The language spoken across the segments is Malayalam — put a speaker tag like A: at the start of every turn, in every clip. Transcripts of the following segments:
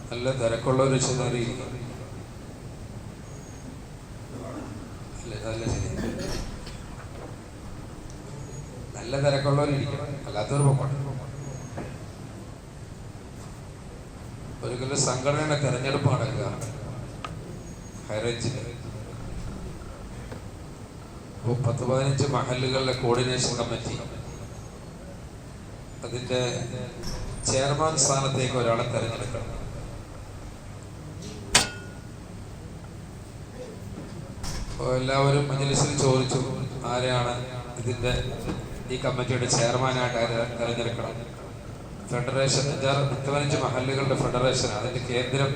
A: നല്ല തിരക്കുള്ള ഒരു ചെറിയ നല്ല തിരക്കുള്ളവരിയ്ക്കണം, അല്ലാത്തവർ പോകണം. ഒരിക്കലും സംഘടനയുടെ തെരഞ്ഞെടുപ്പ് നടക്കുകയാണ് ഹൈറേഞ്ചിൽ. 10-15 മഹല്ലുകളുടെ കോർഡിനേഷൻ കമ്മിറ്റി അതിന്റെ ചെയർമാൻ സ്ഥാനത്തേക്ക് ഒരാളെ തെരഞ്ഞെടുക്കണം. എല്ലാവരും മജ്‌ലിസിൽ ചോദിച്ചു, ആരെയാണ് ഈ കമ്മിറ്റിയുടെ ചെയർമാനായിട്ട് തെരഞ്ഞെടുക്കണം. ഫെഡറേഷൻ 15 മഹല്ലുകളുടെ ഫെഡറേഷൻ, അതിന്റെ കേന്ദ്രം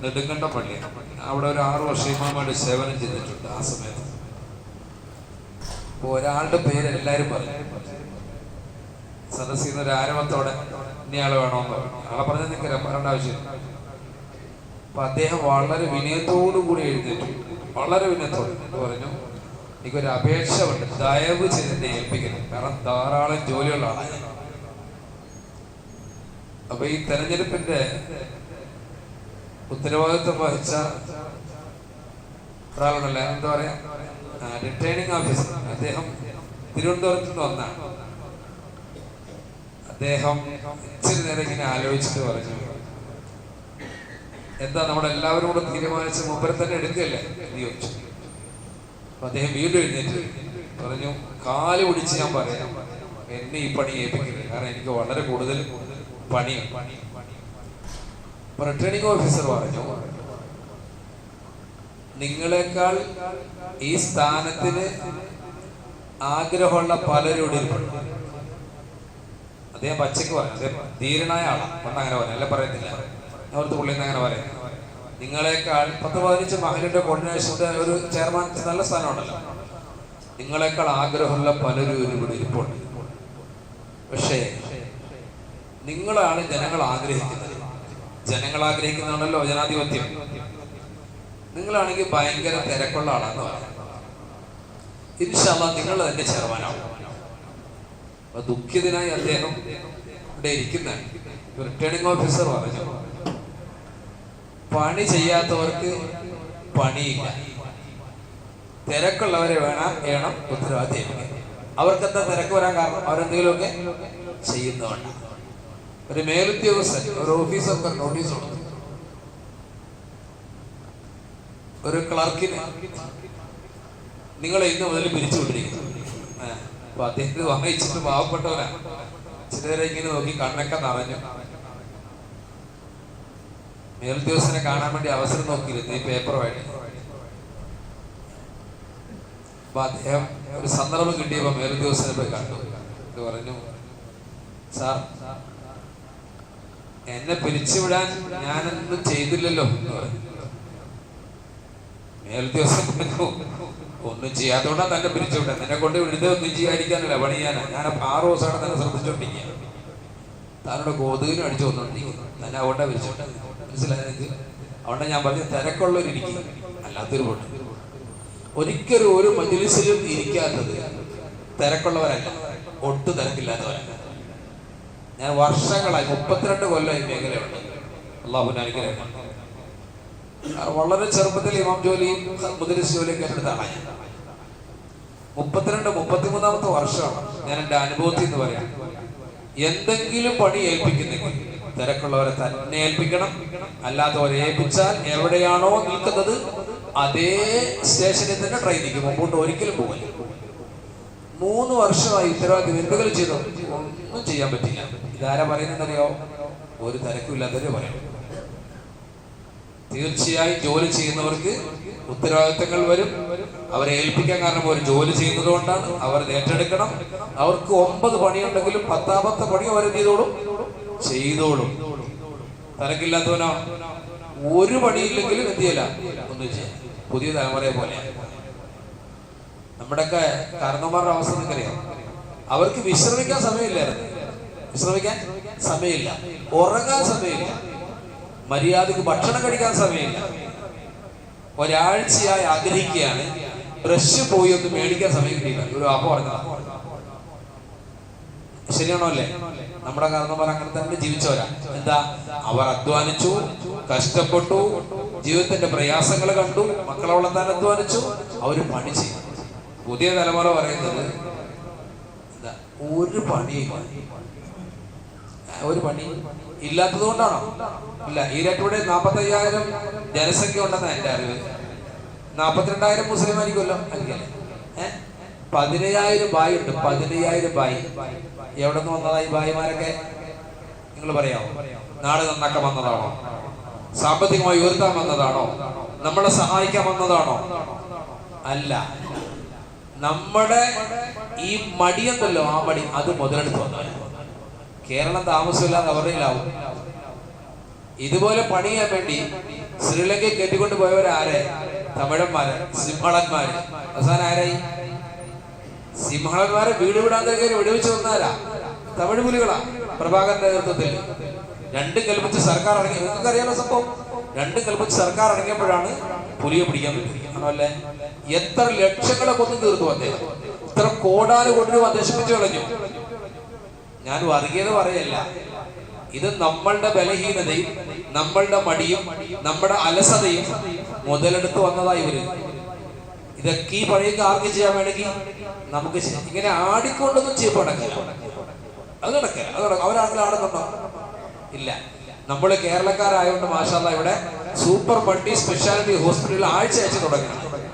A: നെടുങ്കണ്ടം പള്ളിയാണ്. അവിടെ ഒരു 6 വർഷം ഇമാമായിട്ട് സേവനം ചെയ്തിട്ടുണ്ട്. ആ സമയത്ത് ഒരാളുടെ പേര് എല്ലാവരും പറഞ്ഞു. സദസ്സിൽ നിന്ന് ഒരു ആരവത്തോടെ ഇനിയാളെ വേണമെന്ന് പറഞ്ഞു. ആളെ പറഞ്ഞാൽ നിങ്ങൾക്ക് പറയേണ്ട ആവശ്യമില്ല. അപ്പൊ അദ്ദേഹം വളരെ വിനയത്തോടു കൂടി എഴുന്നേറ്റു. വളരെ വിനയത്തോട് പറഞ്ഞു, എനിക്കൊരു അപേക്ഷ ഉണ്ട്, ദയവ് ചെയ്തിട്ട് ഏൽപ്പിക്കണം. കാരണം ധാരാളം ജോലിയുള്ള ആളാണ്. അപ്പൊ ഈ തെരഞ്ഞെടുപ്പിന്റെ ഉത്തരവാദിത്വം വഹിച്ച ഒരാളുണ്ടല്ലോ, എന്താ പറയാ, റിട്ടേണിംഗ് ഓഫീസർ. അദ്ദേഹം തിരുവനന്തപുരത്ത് നിന്ന് വന്നാണ്. അദ്ദേഹം ഇച്ചിരി നേരം ഇങ്ങനെ ആലോചിച്ചിട്ട് പറഞ്ഞു, എന്താ നമ്മുടെ എല്ലാവരും കൂടെ തീരുമാനിച്ച് മൂപ്പരെ തന്നെ എടുക്കുകയല്ലേ എന്ന് ചോദിച്ചു. അപ്പൊ അദ്ദേഹം വീണ്ടും എഴുന്നേറ്റ് പറഞ്ഞു, കാല് പിടിച്ച് ഞാൻ പറയാം, എന്നെ ഈ പണി ഏൽപ്പിക്കില്ല, കാരണം എനിക്ക് വളരെ കൂടുതൽ പണിയാണ്. അപ്പൊ റിട്ടേണിംഗ് ഓഫീസർ പറഞ്ഞു, നിങ്ങളെക്കാൾ ഈ സ്ഥാനത്തിന് ആഗ്രഹമുള്ള പലരും ഇരിപ്പുണ്ട്. അദ്ദേഹം പച്ചക്ക് പറഞ്ഞു, അദ്ദേഹം ധീരനായ ആളാണ്. പണ്ട് അങ്ങനെ പറയാം, അല്ല പറയത്തില്ല, അവിടുത്തെ പുള്ളിന്ന് അങ്ങനെ പറയാം. നിങ്ങളെക്കാൾ 10-15 മഹലിന്റെ കോർഡിനേഷന്റെ ഒരു ചെയർമാൻ നല്ല സ്ഥാനമുണ്ടല്ലോ, നിങ്ങളെക്കാൾ ആഗ്രഹമുള്ള പലരും ഇവിടെ ഇരിപ്പുണ്ട്. പക്ഷേ നിങ്ങളാണ് ജനങ്ങൾ ആഗ്രഹിക്കുന്നത്. ജനങ്ങൾ ആഗ്രഹിക്കുന്നതാണല്ലോ ജനാധിപത്യം. നിങ്ങളാണെങ്കിൽ ഭയങ്കര തിരക്കുള്ള ആളാന്ന് പറയാം. ഇൻഷാ അല്ലാഹ് നിങ്ങൾ തന്നെ ചെയർമാനാവും. അപ്പൊ ദുഃഖിതനായി അദ്ദേഹം ഇവിടെ ഇരിക്കുന്ന റിട്ടേണിംഗ് ഓഫീസർ പറഞ്ഞു, പണി ചെയ്യാത്തവർക്ക് പണിയില്ല, തിരക്കുള്ളവരെ വേണം ഉത്തരവാദിത്തം. അവർക്കെന്താ തിരക്ക് വരാൻ കാരണം? അവരെന്തെങ്കിലുമൊക്കെ ചെയ്യുന്നതുകൊണ്ട്. ഒരു മേലുദ്യോഗസ്ഥൻ, ഒരു ഓഫീസർക്ക് നോട്ടീസ് കൊടുത്തു, ഒരു ക്ലർക്കിന് നിങ്ങളെ ഇന്ന് മുതൽ പിരിച്ചുവിട്ടിരിക്കുന്നു. അപ്പൊ അദ്ദേഹത്തിന് വായിച്ചിട്ട് പാവപ്പെട്ടവരാ. ചിലരെ ഇങ്ങനെ നോക്കി കണ്ണൊക്കെ നിറഞ്ഞു. മേലുദ്യോഗസ്ഥനെ കാണാൻ വേണ്ടി അവസരം നോക്കിയിരുന്നു ഈ പേപ്പറുമായിട്ട്. അപ്പൊ അദ്ദേഹം ഒരു സന്ദർഭം കിട്ടിയപ്പോ മേലുദ്യോഗസ്ഥനെ പോയി കണ്ടു. പറഞ്ഞു, സാർ, എന്നെ പിരിച്ചുവിടാൻ ഞാനൊന്നും ചെയ്തില്ലല്ലോ എന്ന് പറഞ്ഞു. മേലുദ്യോഗസ്ഥൻ പറഞ്ഞു, ഒന്നും ചെയ്യാത്തോണ്ടാ തന്നെ പിരിച്ചുവിടാൻ, നിന്നെ കൊണ്ട് വിടുന്നത് ഒന്നും ചെയ്യാതിരിക്കാനല്ല, പണിയാനാ. ഞാൻ 6 ദിവസമാണ് തന്നെ ശ്രദ്ധിച്ചോണ്ടിരിക്കുക. താനോട് കൊതുകിനും അടിച്ചു വന്നോണ്ടിരിക്കുന്നു, തന്നെ അതുകൊണ്ടാ പിരിച്ചോട്ടെ. മനസ്സിലായത്? അതുകൊണ്ട് ഞാൻ പറഞ്ഞു, തിരക്കുള്ളവരിയ്ക്കും, അല്ലാത്തൊരു കൊണ്ട്. ഒരിക്കലും ഒരു മജ്‌ലിസിലും ഇരിക്കാത്തത് തിരക്കുള്ളവരല്ല, ഒട്ടും തിരക്കില്ലാത്തവരല്ല. ഞാൻ വർഷങ്ങളായി 32 കൊല്ലം ഈ മേഖലയുണ്ട്. അല്ലാഹുവിന്റെ അനുഗ്രഹം. വളരെ ചെറുപ്പത്തിൽ ഇമാം ജോലിയും മുദരിസ് ജോലിയൊക്കെ എടുത്താണ്. 32-33 വർഷമാണ് ഞാൻ എൻ്റെ അനുഭവത്തിൽ എന്ന് പറയാം. എന്തെങ്കിലും പണി ഏൽപ്പിക്കുന്നെങ്കിൽ തിരക്കുള്ളവരെ തന്നെ ഏൽപ്പിക്കണം. അല്ലാത്തവരെ ഏൽപ്പിച്ചാൽ എവിടെയാണോ നിൽക്കുന്നത് അതേ സ്റ്റേഷനിൽ തന്നെ ട്രെയിൻ നിൽക്കും, മുമ്പോട്ട് ഒരിക്കലും പോകില്ല. 3 വർഷമായി ഉത്തരവാദിത്വം എന്തെങ്കിലും ചെയ്തോ? ഒന്നും ചെയ്യാൻ പറ്റില്ല. ഇതാരാ പറയുന്നറിയോ? ഒരു തിരക്കില്ലാത്തവരെ പറയണം. തീർച്ചയായും ജോലി ചെയ്യുന്നവർക്ക് ഉത്തരവാദിത്തങ്ങൾ വരും. അവരെ ഏൽപ്പിക്കാൻ കാരണം അവർ ജോലി ചെയ്യുന്നത് കൊണ്ടാണ്. അവർ ഏറ്റെടുക്കണം. അവർക്ക് 9 പണിയുണ്ടെങ്കിലും 10ാമത്തെ പണി അവരെന്ത് ചെയ്തോളും. തിരക്കില്ലാത്തവനോ ഒരു പണിയില്ലെങ്കിലും എന്ത് ചെയ്യില്ല, ഒന്നും ചെയ്യാം. പുതിയ തലമുറയെ പോലെ നമ്മുടെയൊക്കെ കാരണവന്മാരുടെ അവസ്ഥ നിങ്ങൾക്കറിയാം. അവർക്ക് വിശ്രമിക്കാൻ സമയമില്ല, ഉറങ്ങാൻ സമയമില്ല, മര്യാദക്ക് ഭക്ഷണം കഴിക്കാൻ സമയമില്ല. ഒരാഴ്ചയായി ആഗ്രഹിക്കുകയാണ്, ബ്രഷ് പോയി ഒന്ന് മേടിക്കാൻ സമയം കിട്ടിയില്ല. ഒരു അപ്പ പറഞ്ഞ ശരിയാണോ അല്ലേ? നമ്മുടെ കാരണവന്മാർ അങ്ങനെ തന്നെ ജീവിച്ചവരാ. എന്താ, അവർ അധ്വാനിച്ചു, കഷ്ടപ്പെട്ടു, ജീവിതത്തിന്റെ പ്രയാസങ്ങൾ കണ്ടു, മക്കളെ വളർത്താൻ അധ്വാനിച്ചു, അവര് പണി ചെയ്തു. പുതിയ തലമുറ പറയുന്നത് എന്താ, ഒരു പണി ഇല്ലാത്തത് കൊണ്ടാണോ? ഇല്ല. ഈരാറ്റൂടെ 45,000 ജനസംഖ്യ ഉണ്ടെന്നാ എന്റെ അറിവ്. 42,000 മുസ്ലിമാനിക്കുമല്ലോ അല്ലേ? 15,000 ബായി ഉണ്ട്. 15,000 ബായി. എവിടെ നിന്ന് വന്നതാ ഈ ബായിമാരൊക്കെ? നിങ്ങൾ പറയാമോ? നാട് നന്നാക്കാൻ വന്നതാണോ? സാമ്പത്തികമായി ഉയർത്താൻ വന്നതാണോ? നമ്മളെ സഹായിക്കാൻ വന്നതാണോ? അല്ല. നമ്മുടെ ഈ മടിയുണ്ടല്ലോ, ആ മടി, അത് മുതലെടുത്ത് വന്നവരാ. കേരളം താമസമില്ലാതെ അവരുടെയിലാവും. ഇതുപോലെ പണി ചെയ്യാൻ വേണ്ടി ശ്രീലങ്കയിൽ കെട്ടിക്കൊണ്ട് പോയവരാരെ? തമിഴന്മാര്, സിംഹളന്മാര്. അവസാനം ആരായി? സിംഹളന്മാരെ വീട് വിടാൻ കയറി വെടിവെച്ച് വന്നാരാ? തമിഴ് പുലികളാ. പ്രഭാകരന്റെ നേതൃത്വത്തിൽ രണ്ടും കൽപ്പിച്ച് സർക്കാർ ഇറങ്ങി. നിങ്ങൾക്ക് അറിയാമോ സംഭവം? രണ്ടും കൽപ്പിച്ച് സർക്കാർ ഇറങ്ങിയപ്പോഴാണ് പുലിയെ പിടിക്കാൻ പറ്റിയത്. ആണോ അല്ലേ? എത്ര ലക്ഷങ്ങളെ കൊന്നു തീർത്തു അദ്ദേഹം. ഇത്ര കോടാല് കൊണ്ടു നശിപ്പിച്ചു കളഞ്ഞു. ഞാൻ വർഗീയത പറയല്ല. ഇത് നമ്മളുടെ ബലഹീനതയും നമ്മളുടെ മടിയും നമ്മുടെ അലസതയും മുതലെടുത്ത് വന്നതായി ഇവര്. ഇതൊക്കെ ഈ പണിയൊക്കെ ആർക്ക് ചെയ്യാൻ വേണമെങ്കിൽ നമുക്ക് ഇങ്ങനെ ആടിക്കൊണ്ടൊന്നും ചെയ്യപ്പോ നടക്കില്ല. അത് നടക്കില്ല. അവരാണെങ്കിൽ ആടുന്നുണ്ടോ? ഇല്ല. നമ്മൾ കേരളക്കാരായതുകൊണ്ട് മാഷാഅല്ലാഹ് ഇവിടെ സൂപ്പർ മൾട്ടി സ്പെഷ്യാലിറ്റി ഹോസ്പിറ്റലിൽ ആഴ്ച തുടങ്ങി.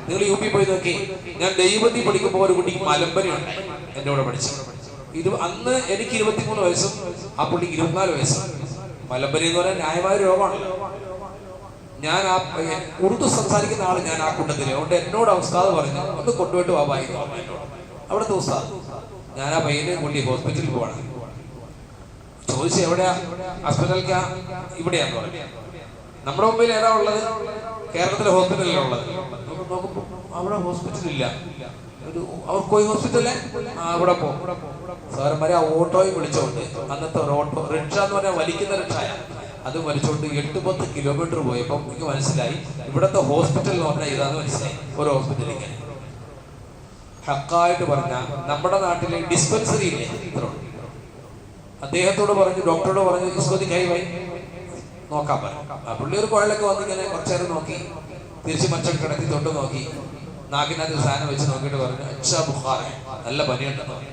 A: നിങ്ങൾ യു പി പോയി നോക്കി. ഞാൻ ദൈവത്തി പഠിക്കുമ്പോൾ ഒരു കുട്ടിക്ക് മലമ്പനി ഉണ്ട് എന്റെ കൂടെ പഠിച്ചു. അന്ന് എനിക്ക് 23 വയസ്സും ആ പുള്ളിക്ക് 24 വയസ്സും. മലമ്പനി എന്ന് പറഞ്ഞാൽ ന്യായമായ രോഗമാണല്ലോ. ഞാൻ ആ ഉറുദു സംസാരിക്കുന്ന ആള് ഞാൻ ആ കൂട്ടത്തിൽ. അതുകൊണ്ട് എന്നോട് ഉസ്താദ് പറഞ്ഞു, ഒന്ന് കൊണ്ടുപോയിട്ട് വായി. അവിടുത്തെ ഉസ്താദ്. ഞാൻ ആ പയ്യനെ കൊണ്ടി ഹോസ്പിറ്റലിൽ പോവാണ്. ചോദിച്ചു, എവിടെയാ ഹോസ്പിറ്റലിക്കാ? ഇവിടെയാന്ന് പറഞ്ഞു. നമ്മുടെ മുമ്പിൽ ഏതാ ഉള്ളത്? കേരളത്തിലെ ഹോസ്പിറ്റലിലുള്ളത്. അവിടെ ഹോസ്പിറ്റലില്ല. അവർ പോയി ഹോസ്പിറ്റലിലെ അവിടെ പോകും. സാറന്മാരെ ആ ഓട്ടോയും വിളിച്ചോണ്ട്, അന്നത്തെ ഒരു ഓട്ടോ റിക്ഷ എന്ന് പറഞ്ഞാൽ വലിക്കുന്ന റിക്ഷായ, അത് വലിച്ചോണ്ട് 8-10 കിലോമീറ്റർ പോയപ്പോൾ എനിക്ക് മനസ്സിലായി ഇവിടത്തെ ഹോസ്പിറ്റൽ എന്ന് പറഞ്ഞാൽ ഇതാന്ന് മനസ്സിലായി. ഒരു ഹോസ്പിറ്റലിലേക്ക് ഹക്കായിട്ട് പറഞ്ഞ നമ്മുടെ നാട്ടിലെ ഡിസ്പെൻസറി ഇല്ലേ, ഇത്ര അദ്ദേഹത്തോട് പറഞ്ഞു, ഡോക്ടറോട് പറഞ്ഞു, ഇസ്കോതി കൈ വൈ നോക്കാൻ പറഞ്ഞു. പുള്ളി ഒരു കുഴലൊക്കെ വന്നിങ്ങനെ കുറച്ചേരം നോക്കി, തിരിച്ച് മച്ചം കിടത്തി തൊട്ട് നോക്കി, നാക്കിനകത്ത് സാധനം വെച്ച് നോക്കിയിട്ട് പറഞ്ഞു, അച്ഛാ ബുഖാർ, നല്ല പനിയുണ്ടെന്ന് പറഞ്ഞു.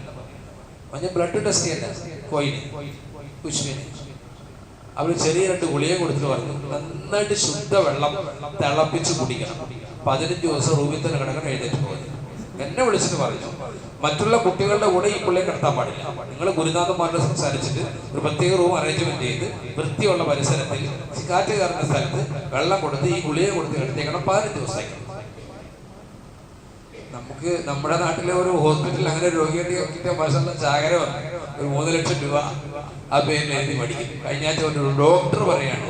A: മഞ്ഞ ബ്ലഡ് ടെസ്റ്റ് ചെയ്യണ്ട, കോയിന് കുശ്മിന്. അവര് ചെറിയ 2 ഗുളിക കൊടുത്തിട്ട് പറഞ്ഞു, നന്നായിട്ട് ശുദ്ധ വെള്ളം തിളപ്പിച്ച് കുടിക്കണം. 15 ദിവസം റൂമിൽ തന്നെ കിടക്കണം, എഴുന്നേറ്റ് പോയി. എന്നെ വിളിച്ചിട്ട് പറഞ്ഞു, മറ്റുള്ള കുട്ടികളുടെ കൂടെ ഈ പുള്ളിയെ കിടത്താൻ പാടില്ല. നിങ്ങൾ ഗുരുനാഥന്മാരോട് സംസാരിച്ചിട്ട് ഒരു പ്രത്യേക റൂം അറേഞ്ച്മെന്റ് ചെയ്ത് വൃത്തിയുള്ള പരിസരത്തിൽ കാറ്റ് കയറുന്ന സ്ഥലത്ത് വെള്ളം കൊടുത്ത് ഈ ഗുളിയെ കൊടുത്ത് കിടത്തേക്കണം 15 ദിവസമായി. നമുക്ക് നമ്മുടെ നാട്ടിലെ ഒരു ഹോസ്പിറ്റലിൽ അങ്ങനെ രോഗിയുടെ മാസം ചാകര വന്നു ഒരു 3 ലക്ഷം രൂപ ആ പേരിൽ എഴുതി പഠിക്കും. കഴിഞ്ഞ ആഴ്ച ഒരു ഡോക്ടർ പറയാണ്,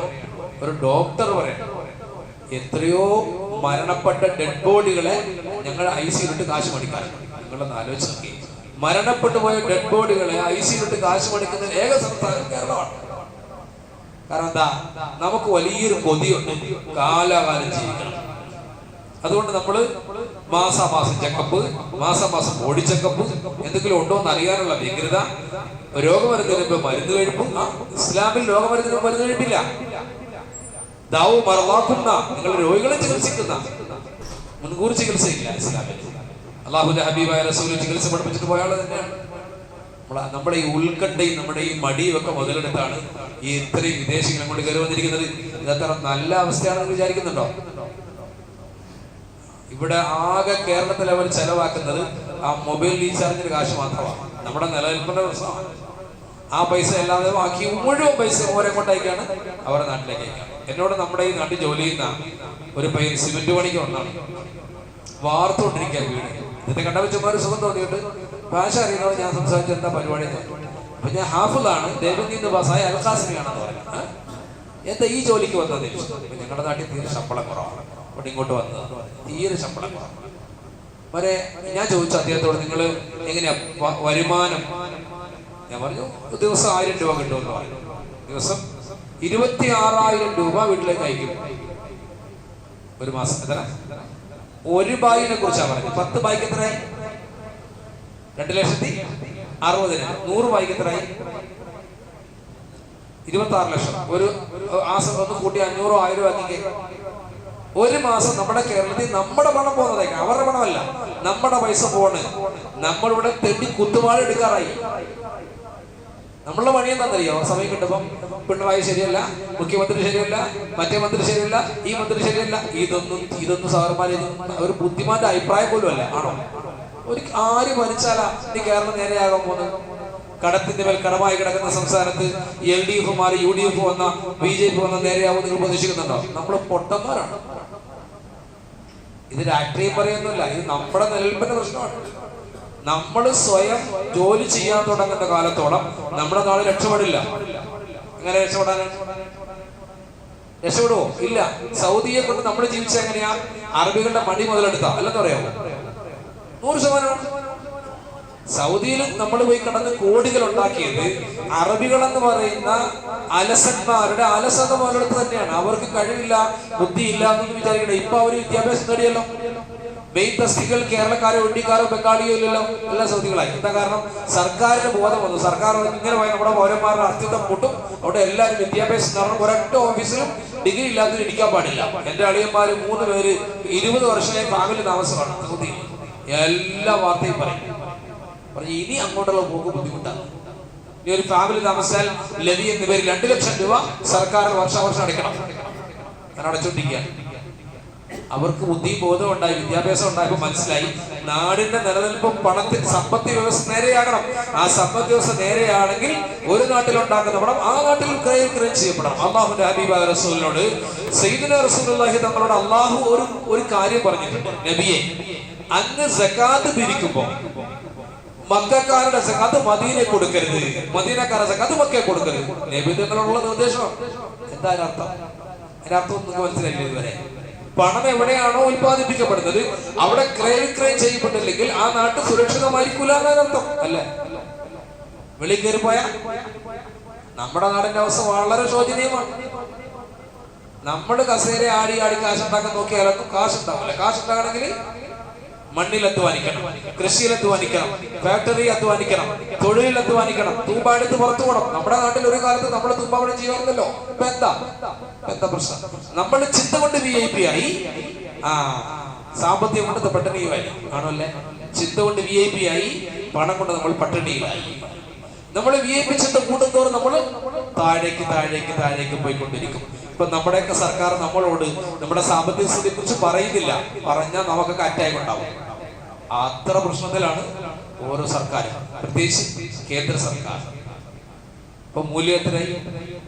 A: എത്രയോ മരണപ്പെട്ട ഡെഡ് ബോഡികളെ ഞങ്ങൾ ICU കാശ് മടിക്കാറുണ്ട്. നിങ്ങളൊന്ന് ആലോചിച്ച് നോക്കി. മരണപ്പെട്ടു പോയ ഡെഡ് ബോഡികളെ ICU കാശ് മടിക്കുന്ന ഏക സംസ്ഥാനം കേരളമാണ്. കാരണം എന്താ? നമുക്ക് വലിയൊരു കൊതിയുണ്ട് കാലാകാലം ജീവിക്കണം. അതുകൊണ്ട് നമ്മള് മാസാമാസം ചെക്കപ്പ്, മാസാമാസം ബോഡി ചെക്കപ്പ്, എന്തെങ്കിലും ഉണ്ടോ എന്ന് അറിയാനുള്ള വ്യഗ്രത. രോഗമരുന്നിന് മുമ്പ് മരുന്ന് കഴിപ്പ്. ഇസ്ലാമിൽ രോഗമരുന്നിന് മുമ്പ് മരുന്ന് കഴിപ്പില്ല. ദാവു മറവാക്കുന്ന, നിങ്ങൾ രോഗികളെ ചികിത്സിക്കുന്ന, മുൻകൂർ ചികിത്സയില്ല ഇസ്ലാമിൽ. അള്ളാഹുവിന്റെ ഹബീബായ റസൂൽ ചികിത്സ പഠിപ്പിച്ചിട്ട് പോയ ആള് തന്നെയാണ്. നമ്മുടെ ഈ ഉൾക്കണ്ടയും നമ്മുടെ ഈ മടിയും ഒക്കെ മുതലെടുത്താണ് ഈ ഇത്രയും വിദേശികൾ അങ്ങോട്ട് കയറി വന്നിരിക്കുന്നത്. ഇതത്ര നല്ല അവസ്ഥയാണെന്ന് വിചാരിക്കുന്നുണ്ടോ? ഇവിടെ ആകെ കേരളത്തിൽ അവർ ചെലവാക്കുന്നത് ആ മൊബൈൽ റീചാർജിന് കാശ് മാത്രമാണ്. നമ്മുടെ നിലനിൽപ്പിന്റെ പ്രശ്നമാണ്. ആ പൈസ അല്ലാതെ ബാക്കി മുഴുവൻ പൈസ ഓരോ കൊണ്ടേക്കാണ് അവരുടെ നാട്ടിലേക്ക് അയക്കാം. എന്നോട് നമ്മുടെ ഈ നാട്ടിൽ ജോലി ചെയ്യുന്ന ഒരു പയ്യൻ സിമെന്റ് പണിക്ക് വന്നാണ്, വാർത്തുകൊണ്ടിരിക്കുക വീട്. ഇതിന്റെ കണ്ട വെച്ചമാര് സുഖം തോന്നിയിട്ട് ഭാഷ അറിയുന്നവർ ഞാൻ സംസാരിച്ച എന്താ പരിപാടി. അപ്പൊ ഞാൻ ഹാഫിളാണ്, ദേവനീന്ന് ബസായ അൽഖാസിമിയാണെന്ന് പറഞ്ഞു. എന്താ ഈ ജോലിക്ക് വന്നത്? ഞങ്ങളുടെ നാട്ടിൽ തീരെ ശമ്പളം കുറവാണ്, അവിടെ ഇങ്ങോട്ട് വന്നത് തീരെ ശമ്പളം കുറവാണ്. വരെ ഞാൻ ചോദിച്ചു അദ്ദേഹത്തോട്, നിങ്ങൾ എങ്ങനെയാ വരുമാനം? ഞാൻ പറഞ്ഞു, ദിവസം 1000 രൂപ കിട്ടുമെന്ന് പറഞ്ഞു. ദിവസം 26,000 രൂപ വീട്ടിലേക്ക് അയക്കും ഒരു മാസം. എത്ര? ഒരു ബായിനെ കുറിച്ചാണ് പറഞ്ഞത്. 10 ബായിക്ക് എത്ര? 2,00,000. 60-ന് 100 വായിക്ക് എത്രയായി? 26 ലക്ഷം. ഒരു ഒന്ന് കൂട്ടി 500 1000 ആക്കിക്കേ. ഒരു മാസം നമ്മുടെ കേരളത്തിൽ നമ്മുടെ പണം പോകുന്നതായിരിക്കും, അവരുടെ പണമല്ല, നമ്മുടെ പൈസ പോണ്. നമ്മളിവിടെ തെണ്ടി കുത്തുവാള് എടുക്കാറായി. നമ്മളുടെ പണി എന്താണെന്നറിയോ? സമയം കിട്ടുമ്പം പിണറായി ശരിയല്ല, മുഖ്യമന്ത്രി ശരിയല്ല, മറ്റേ മന്ത്രി ശരിയല്ല, ഈ മന്ത്രി ശരിയല്ല. ഇതൊന്നും സാറുമാരെ ഒരു ബുദ്ധിമാന്റെ അഭിപ്രായം പോലും അല്ല. ആണോ? ഒരു ആര് ഭരിച്ചാലാ ഈ കേരളം നേരെയാകാൻ പോകുന്നത്? കടത്തിന്റെ മേൽ കടമായി കിടക്കുന്ന സംസ്ഥാനത്ത് LDF മാറി UDF വന്ന BJP വന്ന നേരെയാവും നിങ്ങൾ പ്രതീക്ഷിക്കുന്നുണ്ടോ? നമ്മൾ പൊട്ടന്മാരാണ്. ഇത് രാഷ്ട്രീയം പറയുന്നില്ല, ഇത് നമ്മുടെ നിലനിൽപ്പിന്റെ പ്രശ്നമാണ്. നമ്മൾ സ്വയം ജോലി ചെയ്യാൻ തുടങ്ങുന്ന കാലത്തോളം നമ്മുടെ നാട് രക്ഷപ്പെടില്ല. എങ്ങനെ രക്ഷപ്പെടാനാണ്? രക്ഷപ്പെടുവോ? ഇല്ല. സൗദിയെ കൊണ്ട് നമ്മൾ ജീവിച്ച എങ്ങനെയാ? അറബികളുടെ മണി മുതലെടുത്ത അല്ലെന്ന് പറയാമോ? 100%. സൗദിയിലും നമ്മൾ പോയി കിടന്ന് കോടികൾ ഉണ്ടാക്കിയത് അറബികൾ എന്ന് പറയുന്ന അലസന്മാരുടെ അലസത മുതലെടുത്ത് തന്നെയാണ്. അവർക്ക് കഴിവില്ല, ബുദ്ധിയില്ല എന്നൊന്നും വിചാരിക്കണം. ഇപ്പൊ അവര് വിദ്യാഭ്യാസം നേടിയല്ലോ. മെയിൻ തസ്തികൾ കേരളക്കാരോ ഇന്ത്യക്കാരോ ബംഗാളിയോ ഇല്ലല്ലോ, എല്ലാ സൗദികളായി. എന്താ കാരണം? സർക്കാരിന് ബോധം വന്നു. സർക്കാർ ഇങ്ങനെ പോയി നമ്മുടെ പൗരന്മാരുടെ അസ്തിത്വം കൂട്ടും. അവിടെ എല്ലാവരും വിദ്യാഭ്യാസം കാരണം ഒരൊറ്റ ഓഫീസിലും ഡിഗ്രി ഇല്ലാത്തവർ ഇരിക്കാൻ പാടില്ല. എന്റെ അളിയന്മാര് 3 പേര് 20 വർഷമായി ഫാമിലി താമസമാണ് സൗദിയിൽ. എല്ലാ വാർത്തയും പറയും. ഇനി അങ്ങോട്ടുള്ള പോക്ക് ബുദ്ധിമുട്ടാണ്. ഈ ഒരു ഫാമിലി താമസിച്ചാൽ ലവി എന്ന പേര് 2 ലക്ഷം രൂപ സർക്കാർ വർഷാവർഷം അടയ്ക്കണം. ഞാൻ അടച്ചോണ്ടിരിക്കുക. അവർക്ക് ബുദ്ധി ബോധം ഉണ്ടായി, വിദ്യാഭ്യാസം ഉണ്ടായപ്പോ മനസ്സിലായി നാടിന്റെ നിലനിൽപ്പും പണത്തിൽ സമ്പത്ത് വ്യവസ്ഥ നേരെയാകണം. ആ സമ്പത്ത് വ്യവസ്ഥ നേരെയാണെങ്കിൽ ഒരു നാട്ടിലുണ്ടാക്കുന്ന പണം ആ നാട്ടിൽ ക്രയം ചെയ്യപ്പെടണം. അള്ളാഹുന്റെ ഹബീബായ റസൂലിനോട് സയ്യിദുനാ റസൂലുള്ളാഹി തങ്ങളോട് അള്ളാഹു ഒരു കാര്യം പറഞ്ഞിട്ടുണ്ട്. നബിയെ, അങ്ങ് സകാത്ത് പിരിക്കുമ്പോ മക്കക്കാരുടെ സകാത്ത് മദീനെ കൊടുക്കരുത്, മദീനക്കാരുടെ സകാത്ത് മക്കയെ കൊടുക്കരുത്. നബി തങ്ങളുള്ള നിർദ്ദേശമാണ്. എന്താ അതിനർത്ഥം? അതിനർത്ഥം നിങ്ങൾക്ക് മനസ്സിലായില്ല ഇതുവരെ? പണം എവിടെയാണോ ഉത്പാദിപ്പിക്കപ്പെടുന്നത് അവിടെ ക്രയം ചെയ്യപ്പെട്ടില്ലെങ്കിൽ ആ നാട്ട് സുരക്ഷിതമായിരിക്കില്ല എന്നർത്ഥം അല്ലേ? വെളിയിൽ കയറി പോയാ നമ്മുടെ നാടിന്റെ അവസ്ഥ വളരെ ശോചനീയമാണ്. നമ്മൾ കസേര ആടി കാശുണ്ടാക്കാൻ നോക്കിയാലൊന്നും കാശുണ്ടാവില്ല. കാശുണ്ടാകണമെങ്കിൽ മണ്ണിൽ അധ്വാനിക്കണം, കൃഷിയിൽ അധ്വാനിക്കണം, ഫാക്ടറി അധ്വാനിക്കണം, തൊഴിലിൽ അധ്വാനിക്കണം, തൂമ്പ എടുത്ത് പുറത്തു പോകണം. നമ്മുടെ നാട്ടിൽ ഒരു കാലത്ത് നമ്മൾ തൂമ്പാവണം ചെയ്യാറുണ്ടല്ലോ. ഇപ്പൊ എന്താ പ്രശ്നം? നമ്മൾ ചിന്ത കൊണ്ട് VIP ആയി, സാമ്പത്തികം കൊണ്ട് പട്ടിണിയുമായി. ആണല്ലേ? ചിന്ത കൊണ്ട് VIP ആയി, പണം കൊണ്ട് നമ്മൾ പട്ടിണിയിലായി. നമ്മൾ VIP ചിന്ത കൂടുന്തോറും നമ്മൾ താഴേക്ക് പോയിക്കൊണ്ടിരിക്കും. ഇപ്പൊ നമ്മുടെയൊക്കെ സർക്കാർ നമ്മളോട് നമ്മുടെ സാമ്പത്തിക സ്ഥിതിയെ കുറിച്ച് പറയുന്നില്ല. പറഞ്ഞാൽ നമുക്കൊക്കെ അറ്റാക്ക് ഉണ്ടാവും. അത്ര പ്രശ്നത്തിലാണ് ഓരോ സർക്കാരും, പ്രത്യേകിച്ച് കേന്ദ്ര സർക്കാർ. ഇപ്പൊ മൂല്യം എത്രയായി?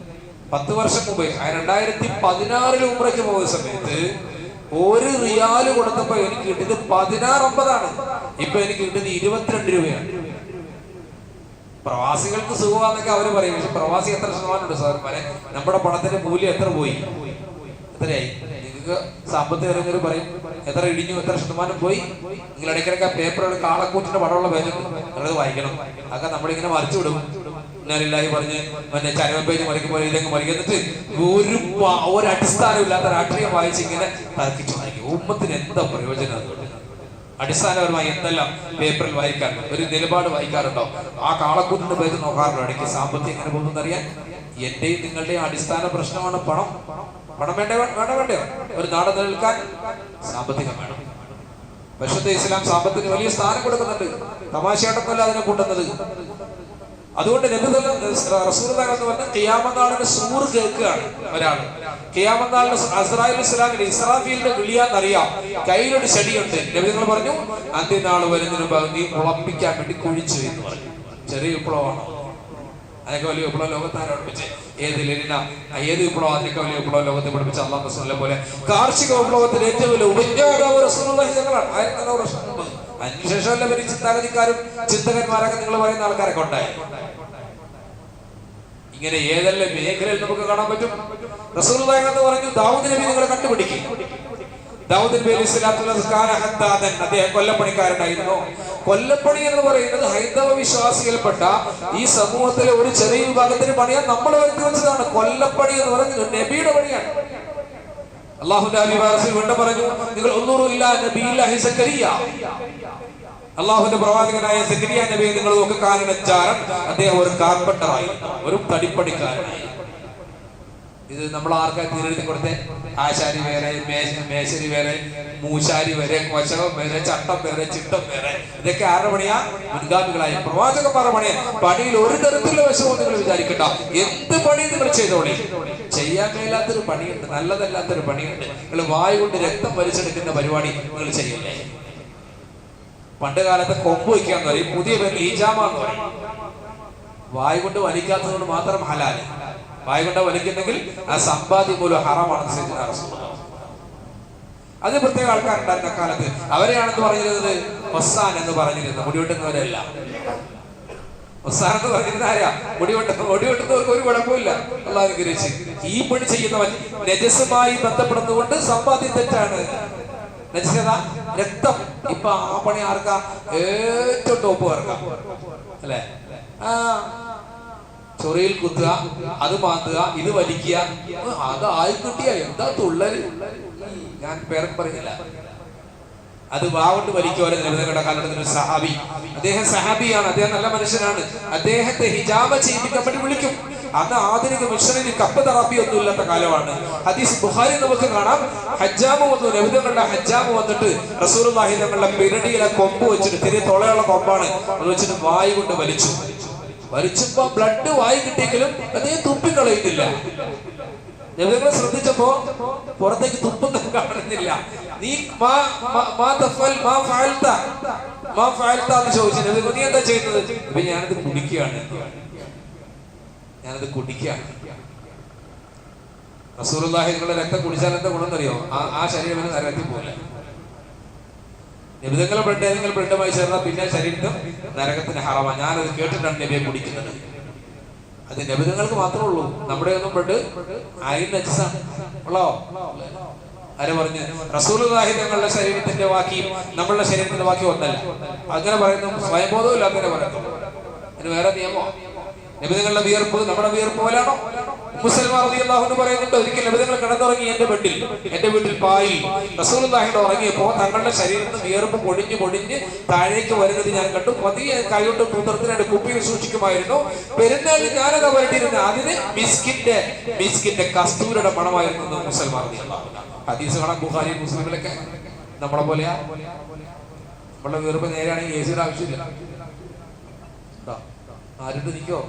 A: 10 വർഷം മുമ്പ് 2016 ഉംറയ്ക്ക് പോകുന്ന സമയത്ത് 1 റിയാല് കൊടുത്തപ്പോ എനിക്ക് കിട്ടിയത് 16.50. ഇപ്പൊ എനിക്ക് കിട്ടുന്നത് 22 രൂപയാണ്. പ്രവാസികൾക്ക് സുഖമാണെന്നൊക്കെ അവര് പറയും. പക്ഷെ പ്രവാസി എത്ര ശതമാനമുണ്ട് സാർമാരെ? നമ്മുടെ പണത്തിന്റെ മൂല്യം എത്ര പോയി? എത്രയായി? നിങ്ങൾക്ക് സാമ്പത്തിക അറിഞ്ഞവർ പറയും എത്ര ഇടിഞ്ഞു, എത്ര ശതമാനം പോയി. നിങ്ങൾ ഇടയ്ക്കിടയ്ക്ക് പേപ്പറുകൾ കാളക്കൂറ്റിന്റെ പടമുള്ള പേജുണ്ട്, നിങ്ങളത് വായിക്കണം. അതൊക്കെ നമ്മളിങ്ങനെ മറിച്ചു വിടും. ഞാനില്ലായി പറഞ്ഞ് ചരമ പേജ് മറിക്കുമ്പോൾ ഇതങ്ങ് മറിക്കുന്നിട്ട് ഒരു അടിസ്ഥാനമില്ലാത്ത രാഷ്ട്രീയം വായിച്ച് ഇങ്ങനെ തർക്കിച്ചു വായിക്കും. ഉമ്മത്തിന് എന്താ പ്രയോജനം? അതുകൊണ്ട് അടിസ്ഥാനപരമായി എന്തെല്ലാം പേപ്പറിൽ വായിക്കാൻ, ഒരു നിലപാട് വായിക്കാറുണ്ടോ? ആ കാളക്കൂറ്റിന്റെ പേര് നോക്കാറുണ്ടോ? ഇടയ്ക്ക് സാമ്പത്തികം എങ്ങനെ പോകുന്നറിയാൻ. എന്റെയും നിങ്ങളുടെയും അടിസ്ഥാന പ്രശ്നമാണ് പണം. പണം വേണ്ടയോ? ഒരു നാട് നിലനിൽക്കാൻ സാമ്പത്തികം വേണം. പരിശുദ്ധ ഇസ്ലാം സാമ്പത്തിക വലിയ സ്ഥാനം കൊടുക്കുന്നുണ്ട്. തമാശയായിട്ടൊന്നുമല്ല അതിനെ കൂട്ടുന്നത്. അതുകൊണ്ട് റസൂലുള്ളാഹി എന്ന് പറഞ്ഞ ഖിയാമത്ത് നാളിന്റെ സൂർ കേൾക്കുകയാണ് ഒരാള്. ഖിയാമത്ത് നാളിന്റെ അസ്രായിൽ ഇസ്ലാമിന്റെ ഇസ്രാഫീലിന്റെ വിളിയാന്നറിയാം. കയ്യിലൊരു ചെടിയുണ്ട്. നബി തങ്ങൾ പറഞ്ഞു അന്ത്യനാൾ വരുന്നതിന് മുമ്പ് നീ മുളപ്പിക്കാൻ വേണ്ടി കുഴിച്ചു എന്ന് പറഞ്ഞു. ചെറിയ വിപ്ലവമാണോ? അതിനൊക്കെ വലിയ വിപ്ലവം ലോകത്താരെ പഠിപ്പിച്ച് ഏത് വിപ്ലവം? അതിനൊക്കെ വലിയ വിപ്ലവം ലോകത്തെ പഠിപ്പിച്ച അള്ളാഹു റസൂലിനെ പോലെ കാർഷിക വിപ്ലവത്തിന് ഏറ്റവും വലിയ ഉപജ്ഞാതാവ് റസൂലുള്ളാഹി തങ്ങളാണ്. 1400 വർഷം മുമ്പ്. അതിനുശേഷമല്ല വലിയ ചിന്താഗതിക്കാരും ചിന്തകന്മാരൊക്കെ നിങ്ങൾ പറയുന്ന ആൾക്കാരൊക്കെ ഉണ്ടായി. ഇങ്ങനെ ഏതെല്ലാം മേഖലയിൽ നമുക്ക് കാണാൻ പറ്റും. റസൂലുള്ളാഹി എന്ന് പറഞ്ഞു ദാവൂദ് നബി നിങ്ങളെ കണ്ടുപിടിക്കും. ദാവൂദ് നബി അലൈഹി സ്വലാത്തു വസ്സലാം അദ്ദേഹം കൊല്ലപ്പണിക്കാരനായിരുന്നു. കൊല്ലപ്പണി എന്ന് പറയുന്നത് ഹൈന്ദവ വിശ്വാസികൾപ്പെട്ട ഈ സമൂഹത്തിലെ ഒരു ചെറിയ വിഭാഗത്തിന് പണിയാൻ നമ്മൾ വരുത്തി വെച്ചതാണ്. കൊല്ലപ്പണി എന്ന് പറയുന്നത് നബിയുടെ പണിയാണ്. അല്ലാഹുവിന്റെ ഹബീബ് റസൂൽ വീണ്ടും പറഞ്ഞു നിങ്ങൾ ഒന്നൂറും ഇല്ലാ നബിയില്ലാഹി സക്കരിയ. അള്ളാഹുവിന്റെ പ്രവാചകനായ സക്കരിയ നബിയെ നിങ്ങൾ നോക്കിക്കാരൻ അദ്ദേഹം ഒരു കാർപ്പന്ററായി, ഒരു തടിപ്പടിക്കാരനായി. ഇത് നമ്മൾ ആർക്കാ തീരെഴുതി കൊടുത്തേ? ആശാരി വേറെ, മേശരി വേറെ, മൂശാരി വേറെ, കൊശകം വേറെ, ചട്ടം വേറെ, ചിട്ടം വേറെ. ഇതൊക്കെ ആരുടെ പണിയാ? മുൻഗാമികളായ പ്രവാചകന്മാരുടെ പണിയാ. പണിയിൽ ഒരു തരത്തിലുള്ള വശവും നിങ്ങൾ വിചാരിക്കണ്ട. എന്ത് പണി നിങ്ങൾ ചെയ്തോളി. ചെയ്യാൻ മേലാത്തൊരു പണിയുണ്ട്, നല്ലതല്ലാത്തൊരു പണിയുണ്ട്. നിങ്ങൾ വായു കൊണ്ട് രക്തം വലിച്ചെടുക്കുന്ന പരിപാടി നിങ്ങൾ ചെയ്യല്ലേ. പണ്ട് കാലത്തെ കൊമ്പ് വയ്ക്കാന്ന് പറയും, പുതിയ പേര് ഈജാമ എന്ന് പറയും. വായു കൊണ്ട് വലിക്കാത്തത് കൊണ്ട് മാത്രം ഹലാല്. വായു കൊണ്ട് വലിക്കുന്നെങ്കിൽ ആ സമ്പാദ്യം പോലും ഹറാമാണ്. അത് പ്രത്യേക ആൾക്കാരുണ്ടായിരുന്ന കാലത്ത്. അവരെയാണെന്ന് പറഞ്ഞിരുന്നത് ഒസാൻ എന്ന് പറഞ്ഞിരുന്നത്, മുടിവെട്ടുന്നവരല്ല. ഒസാൻ എന്ന് പറഞ്ഞിരുന്ന ആരാ? മുടിവെട്ടുന്നവർക്ക് ഒരു കുഴപ്പമില്ല. അള്ളാഹു അനുഗ്രഹിച്ച്. ഈ പണി ചെയ്യുന്നവൻ നജസുമായി ബന്ധപ്പെടുന്നതുകൊണ്ട് സമ്പാദ്യം തെറ്റാണ്. രക്തം ഇപ്പൊ ആ പണി ആർക്കാ? ഏറ്റവും ടോപ്പ് ആർക്കാ അല്ലെ? ചൊറിയിൽ കുത്തുക, അത് മാത്തുക, ഇത് വലിക്കുക, അത് ആയി കിട്ടിയ എന്താ തുള്ളല്. ഞാൻ പേരൊക്കെ പറയുന്നില്ല. അത് വാവുകൊണ്ട് വലിക്കുവാൻ നബിയുടെ കാലഘട്ടത്തിൽ സഹാബി, അദ്ദേഹം സഹാബിയാണ്, അദ്ദേഹം നല്ല മനുഷ്യനാണ്. അദ്ദേഹത്തെ ഹിജാബ ചെയ്യിപ്പിക്കാൻ വേണ്ടി വിളിക്കും. അന്ന് ആധുനിക മിഷനറി കപ്പ് തെറാപ്പി ഒന്നും ഇല്ലാത്ത കാലമാണ്. ഹദീസ് ബുഖാരി നമുക്ക് കാണാം. ഹജ്ജാമ് വന്നു, നബിതങ്ങളുടെ ഹജ്ജാമ് വന്നിട്ട് റസൂലുള്ളാഹി തങ്ങളുടെ പിരടിയിലെ കൊമ്പ് വെച്ചിട്ട്, ചെറിയ തുളയുള്ള കൊമ്പാണ്, അത് വെച്ചിട്ട് വായു കൊണ്ട് വലിച്ചപ്പോ ബ്ലഡ് വായി കിട്ടിയെങ്കിലും അദ്ദേഹം തുപ്പിക്കളയുന്നില്ല. നബിതങ്ങളെ ശ്രദ്ധിച്ചപ്പോ പുറത്തേക്ക് തുപ്പൊന്നും കാണുന്നില്ല. നീ ചോദിച്ചു, നീ എന്താ ചെയ്യുന്നത്? ഇപ്പൊ ഞാനത് കുടിക്കുകയാണ്. റസൂലുള്ളാഹി നിങ്ങളുടെ രക്തം കുടിച്ചാൽ എന്താ ഗുണം അറിയോ? ആ ശരീരം നരകത്തിൽ പോലെ. നബിതങ്ങളെ ബ്ലഡ് ഏതെങ്കിലും ബ്ലഡുമായി ചേർന്നാൽ പിന്നെ ശരീരത്തിൽ നരകത്തിന് ഹറാമാണ്. ഞാനത് കേട്ടിട്ടാണ് നബിയെ കുടിക്കുന്നത്. അത് നബിതങ്ങൾക്ക് മാത്രമേ ഉള്ളൂ. നമ്മുടെ ഒന്നും ബ്ലഡ് ആയി നജസാണ് ഉള്ളോ? ആര് പറഞ്ഞു? റസൂലുള്ളാഹി തങ്ങളുടെ ശരീരത്തിന്റെ ബാക്കിയും നമ്മളുടെ ശരീരത്തിന്റെ ബാക്കി ഒന്നല്ല. അങ്ങനെ പറയുന്നു. സ്വയംബോധമില്ല അങ്ങനെ പറയുന്നു. അതിന് വേറെ നിയമോ? നബിതങ്ങളുടെ വിയർപ്പ് നമ്മുടെ വിയർപ്പ് പോലാണോ? മുസ്ലിം റളിയല്ലാഹു പറയുന്നുണ്ട്, ഒരിക്കൽ നബിതങ്ങൾ കിടന്നുറങ്ങി എന്റെ വീട്ടിൽ പായിൽ റസൂലുള്ളാഹിയുടെ ഉറങ്ങിയപ്പോ തങ്ങളുടെ ശരീരത്തിൽ വിയർപ്പ് പൊടിഞ്ഞ് താഴേക്ക് വരുന്നത് ഞാൻ കണ്ടു. പതിയെ കൈകൊണ്ട് പുത്രത്തിനായിട്ട് കുപ്പിയിൽ സൂക്ഷിക്കുമായിരുന്നു. പെരുന്നാളിൽ ഞാനത് വരട്ടിയിരുന്നു. അതിന് മിസ്കിന്റെ കസ്തൂരിയുടെ മണമായിരുന്നു. മുസ്ലിം റളിയല്ലാഹു ഹദീസ് കാണാം ബുഖാരി മുസ്ലിമിലൊക്കെ. നമ്മളെ പോലെയാ? നമ്മളുടെ വിയർപ്പ് നേരെയാണെങ്കിൽ ഏസിയുടെ ആവശ്യമില്ല. ആരിട്ട് നിൽക്കോ?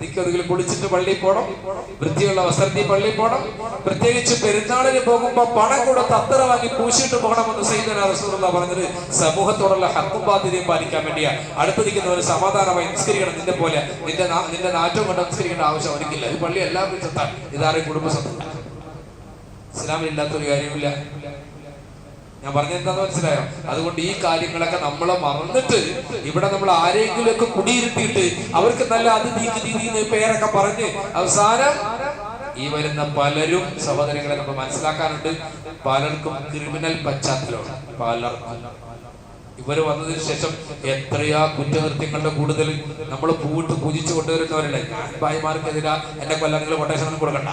A: നിൽക്കോ? കുളിച്ചിട്ട് പള്ളിയിൽ പോണം, വൃത്തിയുള്ള വസ്ത്രത്തിൽ പള്ളിയിൽ പോണം. പ്രത്യേകിച്ച് പെരുന്നാളിന് പോകുമ്പോ പണം കൊടുത്ത് അത്തറ വാങ്ങി പൂശിയിട്ട് പോകണമെന്ന് സയ്യിദുനാ റസൂലുള്ളാഹി പറഞ്ഞത് സമൂഹത്തോടുള്ള ഹക്കും ബാധ്യതയും പാലിക്കാൻ വേണ്ടിയാ. അടുത്ത് നിൽക്കുന്നവര് സമാധാനമായി നിസ്കരിക്കണം. നിന്റെ നാറ്റവും കൊണ്ട് നിസ്കരിക്കേണ്ട ആവശ്യം അവനിക്കില്ല. ഈ പള്ളി എല്ലാവരും സ്വത്താണ്. ഇതാരും കുടുംബ സ്വത്ത്. ഇസ്ലാമിലില്ലാത്തൊരു കാര്യമില്ല. ഞാൻ പറഞ്ഞെന്താന്ന് മനസ്സിലായോ? അതുകൊണ്ട് ഈ കാര്യങ്ങളൊക്കെ നമ്മളെ മറന്നിട്ട് ഇവിടെ നമ്മൾ ആരെങ്കിലും ഒക്കെ കുടിയിരുത്തിയിട്ട് അവർക്ക് നല്ല അത് നീക്കി പേരൊക്കെ പറഞ്ഞ് അവസാനം ഈ വരുന്ന പലരും സഹോദരങ്ങളെ നമ്മൾ മനസ്സിലാക്കാനുണ്ട്. പലർക്കും ക്രിമിനൽ പശ്ചാത്തലമാണ്. പലർക്കും ഇവര് വന്നതിന് ശേഷം എത്രയാ കുറ്റകൃത്യങ്ങളുടെ കൂടുതൽ നമ്മൾ പൂജിച്ചു കൊണ്ടുവരുന്നവരല്ലേ. ഭായിമാർക്കെതിരാ എന്നെ കൊല്ലാൻ നിങ്ങൾ കൊട്ടേഷൻ കൊടുക്കണ്ട.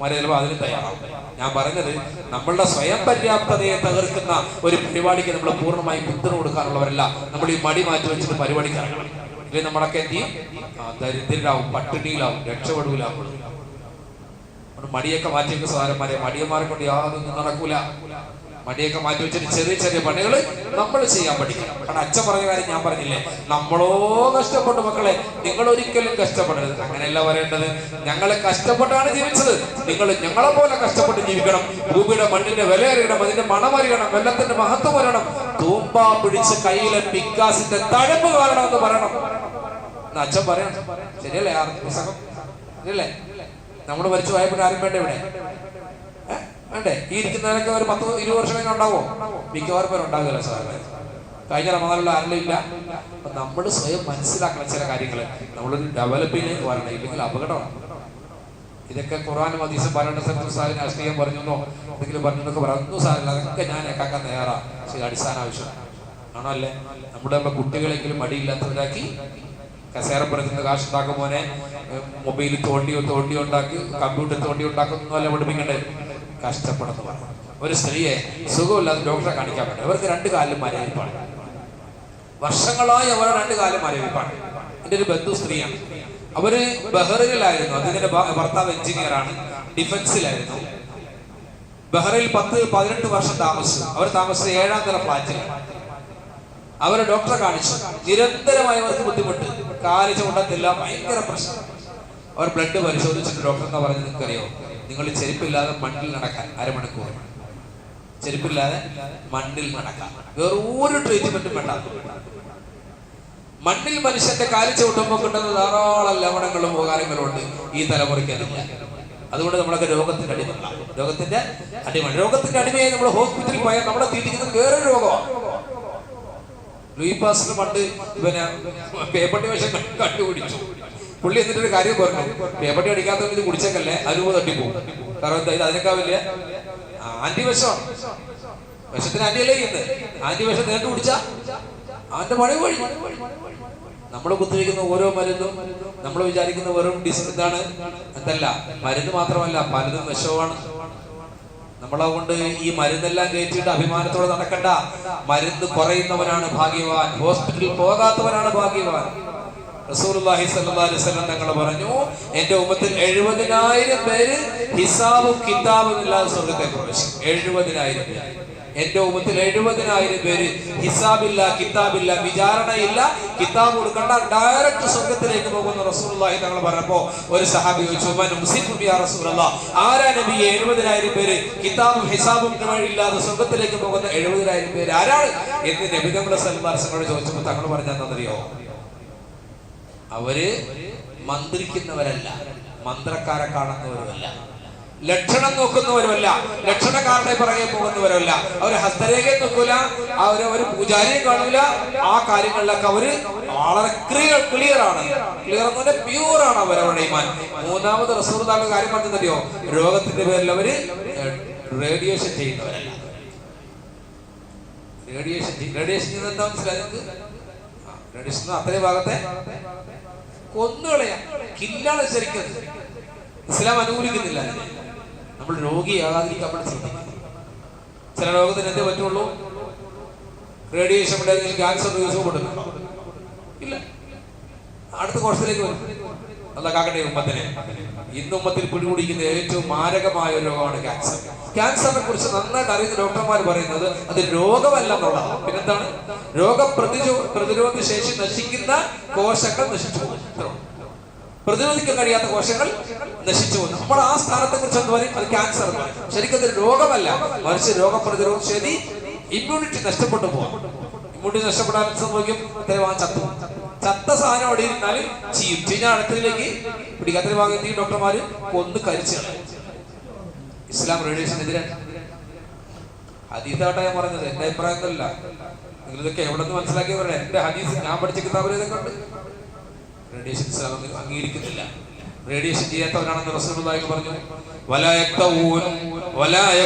A: ചിലപ്പോൾ അതിന് തയ്യാറാവും. ഞാൻ പറഞ്ഞത് നമ്മളുടെ സ്വയം പര്യാപ്തതയെ തകർക്കുന്ന ഒരു പരിപാടിക്ക് നമ്മൾ പൂർണ്ണമായി പിന്തുണ കൊടുക്കാനുള്ളവരല്ല. നമ്മൾ ഈ മടി മാറ്റി വെച്ചിട്ട് പരിപാടിക്ക് ഇറങ്ങണം. ഇല്ലെങ്കിൽ നമ്മളൊക്കെ എന്ത് ചെയ്യും? ദരിദ്രരാവും, പട്ടിണിയിലാവും, രക്ഷപ്പെടൂലാവും. മടിയൊക്കെ മാറ്റി വെക്കുന്ന സാധനന്മാരെ, മടിയന്മാരെ കൊണ്ട് യാതൊന്നും നടക്കൂല. മടിയൊക്കെ മാറ്റി വെച്ചിട്ട് ചെറിയ ചെറിയ പണികൾ നമ്മൾ ചെയ്യാൻ പഠിക്കണം. കാരണം അച്ഛൻ പറഞ്ഞ കാര്യം ഞാൻ പറഞ്ഞില്ലേ, നമ്മളോ കഷ്ടപ്പെട്ടു മക്കളെ, നിങ്ങൾ ഒരിക്കലും കഷ്ടപ്പെടരുത്. അങ്ങനെയല്ല പറയേണ്ടത്. ഞങ്ങളെ കഷ്ടപ്പെട്ടാണ് ജീവിച്ചത്, നിങ്ങൾ ഞങ്ങളെ പോലെ കഷ്ടപ്പെട്ട് ജീവിക്കണം. ഭൂമിയുടെ മണ്ണിന്റെ വില അറിയണം, അതിന്റെ മണം അറിയണം, വെള്ളത്തിന്റെ മഹത്വം അറിയണം. തൂമ്പ പിടിച്ച് കയ്യിലെ പിക്കാസിന്റെ തഴമ്പ് കാണണം എന്ന് പറയണം. അച്ഛൻ പറയണം. ശരിയല്ലേ? ആ പുസ്തകം ശരിയല്ലേ? നമ്മൾ മരിച്ചു പോയപ്പോൾ ആരും വേണ്ട ഇവിടെ വേണ്ടേ? ഈ ഇരിക്കുന്നവരൊക്കെ ഒരു 10-20 വർഷം കഴിഞ്ഞാൽ ഉണ്ടാവോ? മിക്കവാറും പേര് ഉണ്ടാകില്ല സാറേ. കഴിഞ്ഞ റമദാനിലുള്ള ആരെങ്കിലും ഇല്ല. അപ്പൊ നമ്മൾ സ്വയം മനസ്സിലാക്കണം ചില കാര്യങ്ങൾ. നമ്മളൊരു ഡെവലപ്പിലേക്ക് വരണം, ഇല്ലെങ്കിൽ അപകടമാണ്. ഇതൊക്കെ ഖുർആനും ഹദീസും പറയേണ്ട സ്ഥലത്ത് സാറിന് രാഷ്ട്രീയം പറഞ്ഞെന്നോ എന്തെങ്കിലും പറഞ്ഞെന്നൊക്കെ പറഞ്ഞു സാറില്ല. അതൊക്കെ ഞാൻ കേൾക്കാൻ തയ്യാറാണ്. പക്ഷേ അടിസ്ഥാന ആവശ്യം ആണോ അല്ലേ? നമ്മുടെ കുട്ടികളെങ്കിലും മടിയില്ലാത്തവരാക്കി കസേരപ്പുറത്തുനിന്ന് കാശ് ഉണ്ടാക്കും. മോനെ മൊബൈൽ തോണ്ടി ഉണ്ടാക്കി, കമ്പ്യൂട്ടർ തോണ്ടി ഉണ്ടാക്കുന്നല്ല പഠിപ്പിക്കണ്ടേ? കഷ്ടപ്പെടുന്നു. ഒരു സ്ത്രീയെ സുഖമില്ലാതെ ഡോക്ടറെ കാണിക്കാൻ പറ്റും. അവർക്ക് 2 കാലിലും മരവിപ്പാണ്. വർഷങ്ങളായി അവർ 2 കാലിലും മരവിപ്പാണ്. എൻ്റെ ഒരു ബന്ധു സ്ത്രീയാണ്. അവര് ബഹ്റൈനിലായിരുന്നു. അതിന്റെ ഭർത്താവ് എഞ്ചിനീയറാണ്, ഡിഫൻസിലായിരുന്നു. ബഹ്റൈനിൽ 10-18 വർഷം താമസിച്ചു. അവർ താമസിച്ചത് 7ാം തല ഫ്ലാറ്റിലാണ്. അവരെ ഡോക്ടറെ കാണിച്ചു. നിരന്തരമായി അവർക്ക് ബുദ്ധിമുട്ട്, കാല് ചൂണ്ടത്തില്ല, ഭയങ്കര പ്രശ്നം. അവർ ബ്ലഡ് പരിശോധിച്ചിട്ട് ഡോക്ടർ എന്താ പറഞ്ഞത് നിങ്ങൾക്കറിയോ? നിങ്ങൾ ചെരുപ്പില്ലാതെ മണ്ണിൽ നടക്കാൻ 1/2 മണിക്കൂർ, ചെരുപ്പില്ലാതെ മണ്ണിൽ നടക്കാൻ, വേറെ ഒരു ട്രീറ്റ്മെന്റും വേണ്ട. മണ്ണിൽ മനുഷ്യന്റെ കാല് ചവിട്ടുമ്പോൾ കിട്ടുന്ന ധാരാളം ലവണങ്ങളും ഉപകാരങ്ങളും ഉണ്ട്. ഈ തലമുറയ്ക്ക് അതില്ല. അതുകൊണ്ട് നമ്മളൊക്കെ രോഗത്തിന്റെ അടിമ. രോഗത്തിന്റെ അടിമയായി നമ്മൾ ഹോസ്പിറ്റലിൽ പോയാൽ നമ്മളെ തീറ്റിക്കുന്നത് വേറൊരു രോഗമാണ്. ലൂയി പാസ്റ്റർ പണ്ട് പേപ്പട്ടി വിഷം കണ്ടുപിടിച്ചു. പുള്ളി എന്നിട്ടൊരു കാര്യം പറഞ്ഞു, പേപ്പട്ടി അടിക്കാത്ത ഇത് കുടിച്ചേക്കല്ലേ, അരൂപ തട്ടിപ്പോകും. കാരണം ഇത് അതിനേക്കാൾ വലിയ ആന്റി വിഷമാണ്. വിഷത്തിന് ആന്റിയല്ലേ ചെയ്യുന്നത്. ആന്റി വിഷം നേരിട്ട് കുടിച്ചാ അവന്റെ പണി വഴി. നമ്മൾ കുത്തിവെക്കുന്ന ഓരോ മരുന്നും നമ്മൾ വിചാരിക്കുന്ന വെറും ഇതാണ് എന്തല്ല, മരുന്ന് മാത്രമല്ല, പലതും വിഷമാണ്. നമ്മളതുകൊണ്ട് ഈ മരുന്നെല്ലാം കയറ്റിയിട്ട് അഭിമാനത്തോടെ നടക്കണ്ട. മരുന്ന് കുറയുന്നവനാണ് ഭാഗ്യവാൻ, ഹോസ്പിറ്റലിൽ പോകാത്തവനാണ് ഭാഗ്യവാൻ. റസൂലുള്ളാഹി സ്വല്ലല്ലാഹു അലൈഹി വസല്ലം തങ്ങൾ പറഞ്ഞു, എന്റെ ഉമ്മത്തിൽ 70,000 പേര് ഹിസാബും കിതാബും ഇല്ലാതെ സ്വർഗ്ഗത്തിൽ പ്രവേശിക്കും. 70,000 പേര്. എന്റെ ഉമ്മത്തിൽ 70,000 പേര് ഹിസാബില്ല, കിതാബില്ല, വിചാരണയില്ല, കിതാബ് കൊടുക്കണ്ട, ഡയറക്റ്റ് സ്വർഗത്തിലേക്ക് പോകുന്ന റസൂലുള്ളാഹി തങ്ങൾ പറഞ്ഞപ്പോ ഒരു സഹാബി ചോദിച്ചു, മൻ ഉസിഫു യാ റസൂലല്ലാഹ്, ആരാ നബിയെ 70,000 പേര് കിതാബും ഹിസാബും ഇല്ലാതെ സ്വർഗത്തിലേക്ക് പോകുന്ന 70,000 പേര് ആരാണ് എന്ന് നബി തങ്ങൾ സല്ലല്ലാഹു അലൈഹി വസല്ലം ചോദിച്ചപ്പോൾ തങ്ങൾ പറഞ്ഞെന്നറിയോ? അവര് മന്ത്രിക്കുന്നവരല്ല, മന്ത്രക്കാരെ കാണുന്നവരുമല്ല, ലക്ഷണം നോക്കുന്നവരുമല്ല, ലക്ഷണക്കാരുടെ പിറകെ പോകുന്നവരല്ല, അവര് ഹസ്തരേഖ നോക്കൂല, അവര് പൂജാരിയെ കാണൂല. ആ കാര്യങ്ങളിലൊക്കെ അവര് വളരെ ക്ലിയർ ആണ്. ക്ലിയർ എന്ന് പറഞ്ഞാൽ പ്യൂർ ആണ് അവരവരുടെ ഈമാൻ. 3ാമത് റസൂലുള്ളാഹിയുടെ കാര്യം പറഞ്ഞതറിയോ? രോഗത്തിന്റെ പേരിൽ അവര് റേഡിയേഷൻ ചെയ്യുന്നവരല്ല. റേഡിയേഷൻ എന്താ മനസ്സിലായത്? റേഡിയേഷൻ അത്രയും ഭാഗത്തെ കൊന്നുകളയാ, കില്ലാണ് ശരിക്കും. ഇസ്ലാം അനുകൂലിക്കുന്നില്ല. നമ്മൾ രോഗിയാകാതിരിക്കാൻ നമ്മൾ ശ്രദ്ധിക്കണം. ചില രോഗത്തിന് എന്തേ പറ്റുള്ളൂ? റേഡിയേഷൻ ക്യാൻസർ യൂസ് കൊടുക്കുന്നുണ്ടോ? ഇല്ല. അടുത്ത കോഴ്സിലേക്ക് വരും. അല്ല കാക്കട്ടെ ഉമ്മത്തിനെ. ഇന്ന് ഉമ്മത്തിൽ പിടികൂടിക്കുന്ന ഏറ്റവും മാരകമായ ഒരു രോഗമാണ് ക്യാൻസർ. ക്യാൻസറിനെ കുറിച്ച് നന്നായിട്ട് അറിയുന്ന ഡോക്ടർമാർ പറയുന്നത് അത് രോഗമല്ല എന്നുള്ളതാണ്. പിന്നെന്താണ്? പ്രതിരോധ ശേഷി നശിക്കുന്ന കോശങ്ങൾ നശിച്ചു പോകും. പ്രതിരോധിക്കാൻ കഴിയാത്ത കോശങ്ങൾ നശിച്ചു പോകുന്നു. നമ്മൾ ആ സ്ഥാനത്തെ കുറിച്ച് എന്ത് പറയും? അത് ക്യാൻസർ എന്ന് പറയും. ശരിക്കും അതൊരു രോഗമല്ല, മറിച്ച് രോഗപ്രതിരോധ ശേഷി, ഇമ്മ്യൂണിറ്റി നഷ്ടപ്പെട്ടു പോകാം. ഇമ്മ്യൂണിറ്റി നഷ്ടപ്പെടാൻ സംഭവിക്കും, ചത്ത സാധനം അവിടെ ഇരുന്നാൽ ചീഞ്ഞ അടുത്തതിലേക്ക് പിടിക്കാത്ത ഭാഗത്ത് ഈ ഡോക്ടർമാര് കൊന്ന് കരിച്ചു. ഇസ്ലാം റേഡിയേഷനെതിരെ ഹദീസായിട്ടാ ഞാൻ പറഞ്ഞത്, എന്റെ അഭിപ്രായത്തിലല്ല. നിങ്ങൾ ഇതൊക്കെ എവിടെ നിന്ന് മനസ്സിലാക്കി പറയണേ? എന്റെ ഹദീസ് ഞാൻ പഠിച്ച കിതാബിൽ ഇതൊക്കെ ഉണ്ട്. റേഡിയേഷൻ ഇസ്ലാം അംഗീകരിക്കുന്നില്ല. റേഡിയേഷൻ ചെയ്യാത്തവരാണെന്ന് റസൂലുള്ളാഹി പറഞ്ഞു.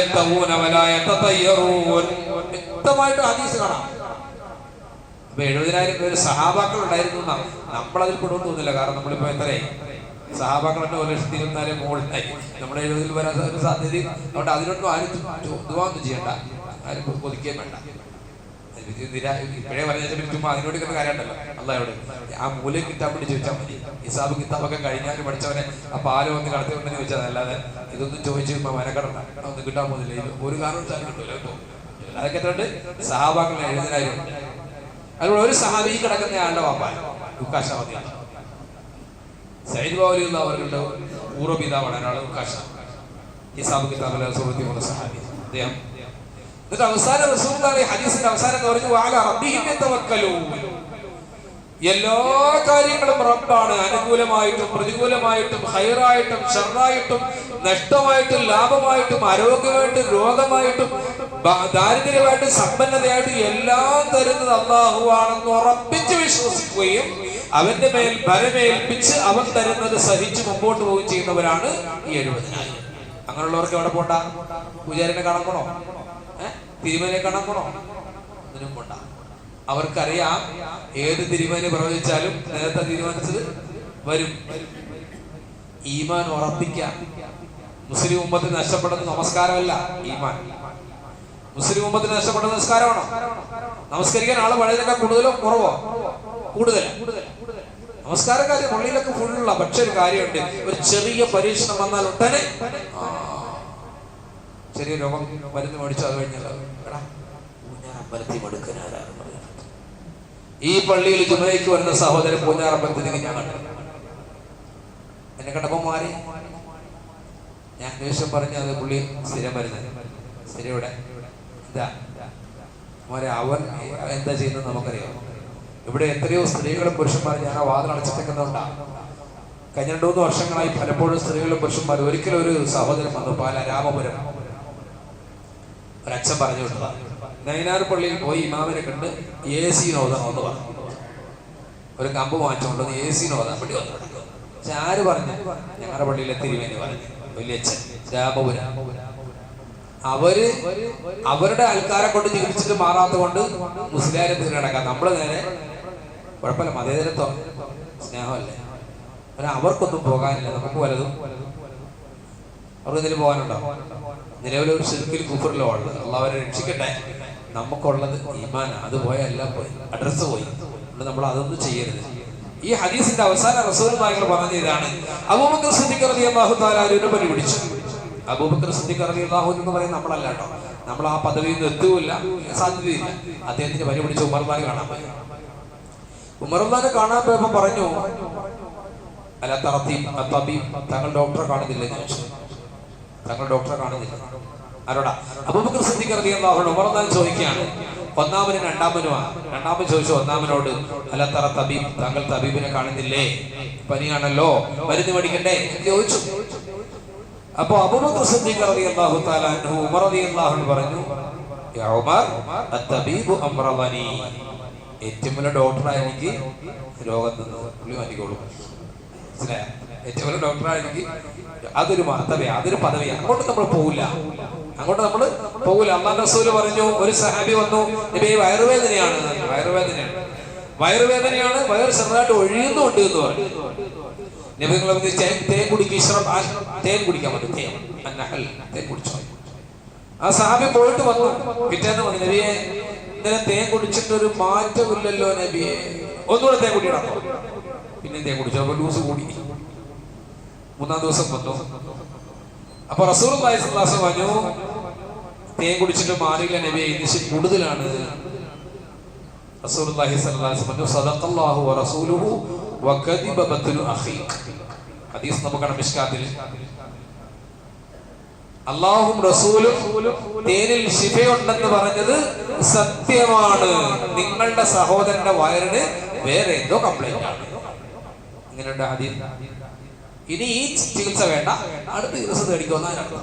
A: വ്യക്തമായിട്ട് ഹദീസ് കാണാം. അപ്പൊ 70,000 പേര് സഹാബാക്കൾ ഉണ്ടായിരുന്നു. നമ്മളതിൽ പെടുമെന്ന് തോന്നുന്നില്ല. കാരണം നമ്മളിപ്പോ എത്രയായി? സഹാബാക്കൾ തന്നെ 1,24,000 മുകളിലായി. നമ്മുടെ 70,000 വരാൻ ഒരു സാധ്യത. അതുകൊണ്ട് അതിനൊന്നും ആരും ദുആ ചെയ്യണ്ട, ആരും കൊതിക്കുകയും വേണ്ട. ഇപ്പോഴേ പറഞ്ഞ ചുമ്മാ അതിനോട് കിട്ടുന്ന കാര്യമുണ്ടല്ലോ. അള്ളാഹോട് ആ മൂലം കിട്ടാൻ വേണ്ടി ചോദിച്ചാൽ മതി. ഹിസാബ് കിതാബൊക്കെ കഴിഞ്ഞാൽ പഠിച്ചവനെ ആ പാലം ഒന്ന് കടത്തിക്കൊണ്ടെന്ന് ചോദിച്ചാൽ അല്ലാതെ ഇതൊന്നും ചോദിച്ചു മനക്കടണ്ട, ഒന്നും കിട്ടാൻ പോകുന്നില്ല. ഒരു കാരണവശാലും കിട്ടൂല. ഇപ്പൊ അതൊക്കെ എത്രയുണ്ട്? സഹാബാക്കൾ 70,000 ഉണ്ട്. അതുകൊണ്ട് ഒരു സഹാബി കിടക്കുന്ന ആളുടെ വാപ്പാൻ ഉക്കാശാവതിയാണ്. സയ്യിദ് ബൗലിയുള്ള അവരുടെ പൂർവ്വപിതാവാണ് ഒരാൾ ഉക്കാശ. ഹിസാബ് കിതാബിലെ സുഹൃത്തി പോലെ സഹാബി അദ്ദേഹം. എന്നിട്ട് അവസാനം റസൂലുള്ളാഹി ഹദീസിന്റെ അവസാനം പറഞ്ഞു, വഅലാ റബ്ബിഹിം യതവക്കലൂൻ. എല്ലാ കാര്യങ്ങളും റബ്ബാണ്. അനുകൂലമായിട്ടും പ്രതികൂലമായിട്ടും ഹൈറായിട്ടും ഷർറായിട്ടും നഷ്ടമായിട്ടും ലാഭമായിട്ടും ആരോഗ്യമായിട്ടും രോഗമായിട്ടും ദാരിദ്ര്യമായിട്ടും സമ്പന്നതയായിട്ടും എല്ലാം തരുന്നത് അല്ലാഹു ആണെന്ന് ഉറപ്പിച്ച് വിശ്വസിക്കുകയും അവന്റെ മേൽ ഭരമേൽപ്പിച്ച് അവൻ തരുന്നത് സഹിച്ച് മുമ്പോട്ട് പോവുകയും ചെയ്യുന്നവരാണ് ഈ 70,000. അങ്ങനെയുള്ളവർക്ക് എവിടെ പോണ്ട? പൂജാരിനെ കാണാൻ പോണോ? തിരുമേനെ കാണാൻ പോണോ? ഇതിനും പോണ്ട. അവർക്കറിയാം ഏത് തിരുമേനെ പ്രവചിച്ചാലും നേരത്തെ തീരുമാനിച്ചത് വരും. ഈമാൻ ഉറപ്പിക്കാം. മുസ്ലിം ഉമ്മത്തിന് നഷ്ടപ്പെടുന്ന നമസ്കാരമല്ല, ഈമാൻ. മുസ്ലിം ഉമ്മത്തിന് നഷ്ടപ്പെട്ട നിസ്കാരമാണോ? നമസ്കരിക്കാൻ ആള് പഴയതിനേക്കാൾ കൂടുതലോ കുറവോ? കൂടുതൽ. നമസ്കാരക്കാര് പള്ളിയിലൊക്കെ ഫുള്ള. പക്ഷെ ഒരു കാര്യമുണ്ട്, ഒരു ചെറിയ പരീക്ഷണം വന്നാൽ ഉടനെ ചെറിയ രോഗം മരുന്ന് മേടിച്ചു. അത് കഴിഞ്ഞാൽ അമ്പലത്തിൽ ഈ പള്ളിയിൽ ജുമയ്ക്ക് വരുന്ന സഹോദരൻ പൂഞ്ഞാറമ്പലത്തിലേക്ക് ഞാൻ കണ്ടു. എന്നെ കണ്ടപ്പോ മാറി. ഞാൻ ദേഷ്യം പറഞ്ഞ അത് പുള്ളി സ്ഥിരം വരുന്നത്. സ്ഥിരം ഇവിടെ എന്താ മോനെ അവൻ എന്താ ചെയ്യുന്നത് നമുക്കറിയാം. ഇവിടെ എത്രയോ സ്ത്രീകളും പുരുഷന്മാരും ഞാൻ ആ വാതിൽ അടച്ചിട്ടേക്കുന്നതുകൊണ്ടാണ്. കഴിഞ്ഞ 2-3 വർഷങ്ങളായി പലപ്പോഴും സ്ത്രീകളും പുരുഷന്മാരും. ഒരിക്കലും ഒരു സഹോദരൻ വന്നു, പാല രാമപുരം, ഒരച്ഛൻ പറഞ്ഞു വിട്ടതാ. നൈനാർ പള്ളിയിൽ പോയി ഇമാമിനെ കണ്ട് AC നോതാണെന്ന് പറഞ്ഞു. ഒരു കമ്പ് വാങ്ങിച്ചുകൊണ്ടൊന്ന് AC നോതാൻ വേണ്ടി വന്നു. പക്ഷെ ആര് പറഞ്ഞു? ഞങ്ങളുടെ പള്ളിയിലെ തിരുമേനി പറഞ്ഞു, വലിയച്ഛൻ രാമപുരം. അവരുടെ ആൾക്കാരെ കൊണ്ട് ചികിത്സിച്ചിട്ട് മാറാത്ത കൊണ്ട് മുസ്ലിയാരെ തീരടക്കാം. നമ്മള് നേരെ കുഴപ്പമില്ല, മതേതരത്വം സ്നേഹമല്ലേ. അവർക്കൊന്നും പോകാനില്ല, നമുക്ക് വലതും. അവർക്ക് ഇതിൽ പോകാനുണ്ടോ? നിലവിലൊരു ഷിർക്കിൽ കുഫറിലോ ഉള്ളത്. അള്ളാഹുവരെ രക്ഷിക്കട്ടെ. നമുക്കുള്ളത് ഈമാനാ. അത് പോയാൽ എല്ലാം പോയി, അഡ്രസ് പോയി. നമ്മൾ അതൊന്നും ചെയ്യരുത്. ഈ ഹദീസിന്റെ അവസാന റസൂലുള്ളാഹി പറഞ്ഞ ഇതാണ്. അബൂബക്കർ സിദ്ദീഖ് റളിയല്ലാഹു തആല അൻഹുവിനെ പണി പിടിച്ചു. അബൂബക്കർ സിദ്ദീഖ് റളിയല്ലാഹു അൻഹു എന്ന് പറയുന്നത് നമ്മളല്ല കേട്ടോ. നമ്മൾ ആ പദവിയിൽ നിന്ന് എത്തൂല്ല, സാധ്യതയില്ല. അദ്ദേഹത്തിന് പണി പിടിച്ച് ഉമർദാനെ കാണാൻ പോയി. ഉമർദാനെ കാണാൻ പോയപ്പോ പറഞ്ഞു, അല്ല തറത്തീബ്, താങ്കൾ ഡോക്ടറെ കാണുന്നില്ലെന്ന് ചോദിച്ചു. താങ്കൾ ഡോക്ടറെ കാണുന്നില്ല. ആരോടാ? അബൂബക്കർ സിദ്ദീഖ് റളിയല്ലാഹു അൻഹു ഉമർദാൻ ചോദിക്കുകയാണ്. ഒന്നാമനും രണ്ടാമനുമാണ്. രണ്ടാമൻ ചോദിച്ചു ഒന്നാമനോട്, അല്ല തറത്തീബ്, താങ്കൾ തബീബിനെ കാണുന്നില്ലേ? പനിയാണല്ലോ, മരുന്ന് മേടിക്കണ്ടേ എന്ന് ചോദിച്ചു. അപ്പൊ അബൂബക്കർ സിദ്ദീഖ് റളിയല്ലാഹു തആല അൻഹു ഉമർ റളിയല്ലാഹു അൻഹു പറഞ്ഞു, യാ ഉമർ അത്തബീബു അംറദനി, ഏറ്റവും വലിയ ഡോക്ടറായ എനിക്ക് രോഗം തന്നു പുള്ളി മാറ്റിക്കോളും. മനസ്സിലായ? ഏറ്റവും വലിയ ഡോക്ടറായ എനിക്ക് അതൊരു മർത്തബയാ, അതൊരു പദവിയാ. അങ്ങോട്ട് നമ്മൾ പോകില്ല, അങ്ങോട്ട് നമ്മൾ പോകില്ല. അല്ലാഹുവിന്റെ റസൂൽ പറഞ്ഞു, ഒരു സഹാബി വന്നു, നബി വയറുവേദനയാണ്, വയറുവേദനയാണ്, വയറ് ചെറുതായിട്ട് ഒഴിയുന്നുണ്ട് എന്ന് പറഞ്ഞു. നബി തേൻ കുടിക്കാൻ പറ്റും, തേൻ കുടിച്ചോ. ആ സഹാബി പോയിട്ട് വന്നു, പിറ്റേന്ന് വന്നു, നബിയെ ഇന്നലെ തേൻ കുടിച്ചിട്ടൊരു മാറ്റമില്ലല്ലോ നബിയെ, ഒന്നുകൂടെ തേൻ കുടിക്കണം. പിന്നെ തേൻ കുടിച്ചു, അപ്പൊ ലൂസ് കൂടി. 3-ാം ദിവസം വന്നു. അപ്പൊ റസൂലുള്ളാഹി സ്വല്ലല്ലാഹു അലൈഹി വസല്ലം പറഞ്ഞു, തേൻ കുടിച്ചിട്ട് മാറിയില്ല നബിയെ, ഇത് കൂടുതലാണ്. റസൂലുള്ളാഹി സ്വല്ലല്ലാഹു അലൈഹി വസല്ലം പറഞ്ഞു, സദഖല്ലാഹു വറസൂലുഹു വകദിബ ബത്ലു അഖീഖ്. ഹദീസ് നമുക്കാണ് മിശ്കാത്തിൽ. അല്ലാഹും റസൂലും തേനിൽ ശിഫയുണ്ടെന്ന് പറഞ്ഞത് സത്യമാണ്. നിങ്ങളുടെ സഹോദരന്റെ വയറിന് വേറെ എന്തോ കംപ്ലൈന്റ് ആണ്. ഇങ്ങനെയുണ്ട് ഹദീസ്. ഇനി ഈ ചികിത്സ വേണ്ട, അടുത്ത ചികിത്സ തേടിക്കൊന്നതിനർത്ഥം.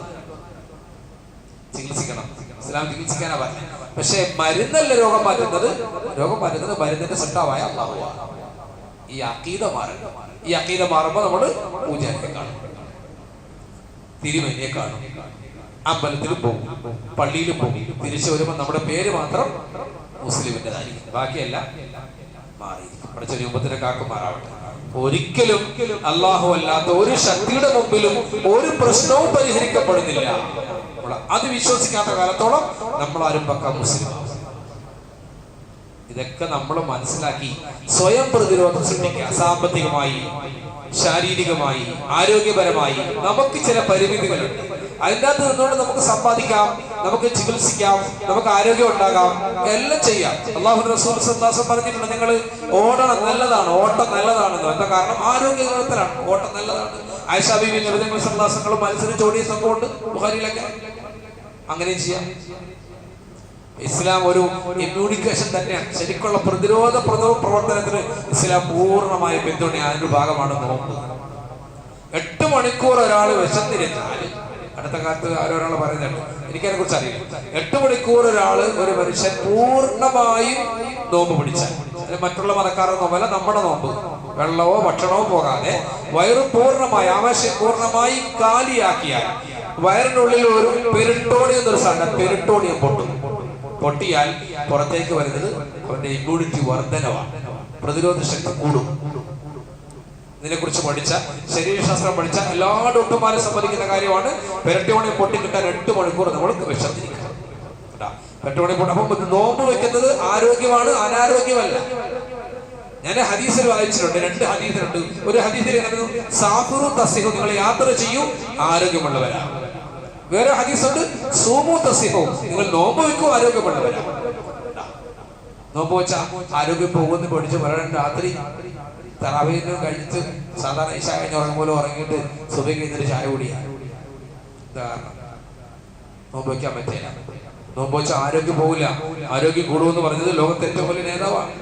A: ചികിത്സിക്കണം, ഇസ്ലാം ചികിത്സിക്കാനാ പറഞ്ഞത്. പക്ഷെ മരുന്നല്ല രോഗം മാറ്റുന്നത് മരുന്നിന്റെ സൃഷ്ടാവായ അല്ലാഹുവാണ്. ഈ അഖീദ മാറുമ്പോൾ നമ്മള് പൂജാരിയെ കാണും, തിരുമേനിയെ കാണും, അമ്പലത്തിലും പോകും, പള്ളിയിലും പോകും. തിരിച്ചു വരുമ്പോൾ നമ്മുടെ പേര് മാത്രം മുസ്ലിമിൻ്റെതായിരിക്കും, ബാക്കിയെല്ലാം മാറിയിരിക്കും. അവിടെ ചെറിയ കാക്കും മാറാവട്ടെ. ഒരിക്കലും അല്ലാഹു അല്ലാത്ത ഒരു ശക്തിയുടെ മുമ്പിലും ഒരു പ്രശ്നവും പരിഹരിക്കപ്പെടുന്നില്ല. അത് വിശ്വസിക്കാത്ത കാലത്തോളം നമ്മളാരും പക്ക മുസ്ലിം. ഇതൊക്കെ നമ്മൾ മനസ്സിലാക്കി സ്വയം പ്രതിരോധം സൃഷ്ടിക്കുക. സാമ്പത്തികമായി, ശാരീരികമായി, ആരോഗ്യപരമായി നമുക്ക് ചില പരിമിതികളുണ്ട്. അതിൻ്റെ അകത്ത് നിന്നുകൊണ്ട് നമുക്ക് സമ്പാദിക്കാം, നമുക്ക് ചികിത്സിക്കാം, നമുക്ക് ആരോഗ്യം ഉണ്ടാകാം, എല്ലാം ചെയ്യാം. അല്ലാഹുവിന്റെ റസൂൽ സല്ലല്ലാഹു അലൈഹി വസല്ലം പറഞ്ഞിട്ടുണ്ട്, നിങ്ങൾ ഓടണം, നല്ലതാണ്, ഓട്ടം നല്ലതാണെന്ന്. എന്താ കാരണം? ആരോഗ്യകരത്തിലാണ്, ഓട്ടം നല്ലതാണ്. ആയിഷ ബീവി നബി സല്ലല്ലാഹു അലൈഹി വസല്ലം മത്സരിച്ച് ഓടിയ സംഭവമുണ്ട് ബുഖാരിയിലൊക്കെ. അങ്ങനെയും ചെയ്യാം. ഇസ്ലാം ഒരു ഇമ്മ്യൂണിക്കേഷൻ തന്നെയാണ്. ശരിക്കുള്ള പ്രതിരോധ പ്രവർത്തനത്തിന് ഇസ്ലാം പൂർണ്ണമായ പിന്തുണ. അതിന്റെ ഭാഗമാണ് നോമ്പ്. 8 മണിക്കൂർ ഒരാൾ വിശന്നിരുന്നാൽ, അടുത്ത കാലത്ത് ഒരാൾ പറയുന്നുണ്ട്, എനിക്കതിനെ കുറിച്ച് അറിയില്ല, 8 മണിക്കൂർ ഒരു മനുഷ്യൻ പൂർണ്ണമായും നോമ്പ് പിടിച്ചാൽ, മറ്റുള്ള മതക്കാരുടെ നോമ്പല്ല, നമ്മുടെ നോമ്പ്, വെള്ളമോ ഭക്ഷണമോ പോകാതെ വയറ് പൂർണ്ണമായി, ആവശ്യം പൂർണ്ണമായി കാലിയാക്കിയാൽ, വയറിനുള്ളിൽ ഒരു പെരിട്ടോണിയം എന്നൊരു സാധനം, പെരിട്ടോണിയം പൊട്ടിയാൽ പുറത്തേക്ക് വരുന്നത് അവന്റെ ഇമ്മ്യൂണിറ്റി വർധനവാണ്, പ്രതിരോധ ശക്തി കൂടും. ഇതിനെക്കുറിച്ച് പഠിച്ച, ശരീരശാസ്ത്രം പഠിച്ച എല്ലാ ഡോക്ടർമാരും സമ്മതിക്കുന്ന കാര്യമാണ്. പെരിട്ടോണിയം പൊട്ടിക്കിട്ടാൻ 8 മണിക്കൂർ നമ്മൾ വിശന്നിരിക്കണം. പെട്രോളിയം പോട്ടെ. അപ്പം നോമ്പ് വെക്കുന്നത് ആരോഗ്യമാണ്, അനാരോഗ്യമല്ല. ഞാൻ ഹദീസിൽ വായിച്ചിട്ടുണ്ട്, 2 ഹദീസിലുണ്ട്. ഒരു ഹദീസിൽ സാഫിറു തസിഹു, നിങ്ങൾ യാത്ര ചെയ്യൂ ആരോഗ്യമുള്ളവരാണ്. വേറെ ഹദീസുണ്ട് സൂമു തസിഹു, നിങ്ങൾ നോമ്പ് വെക്കൂ ആരോഗ്യമുള്ളവരാണ്. നോമ്പ് വെച്ചാൽ ആരോഗ്യം പോകുമെന്ന് പഠിച്ച് പറയാൻ രാത്രി തറാവീഹിനും കഴിഞ്ഞിട്ട് സാധാരണ ഇശാ കഴിഞ്ഞ് ഉറങ്ങുമ്പോൾ ഉറങ്ങിയിട്ട് സുബഹി കഴിഞ്ഞിട്ട് ചായ കുടിയാണ്. നോമ്പ് വയ്ക്കാൻ പറ്റില്ല. നോമ്പ് വെച്ചാൽ ആരോഗ്യം പോകില്ല, ആരോഗ്യം കൂടുമെന്ന് പറഞ്ഞത് ലോകത്തെ ഏറ്റവും വലിയ നേതാവാണ്.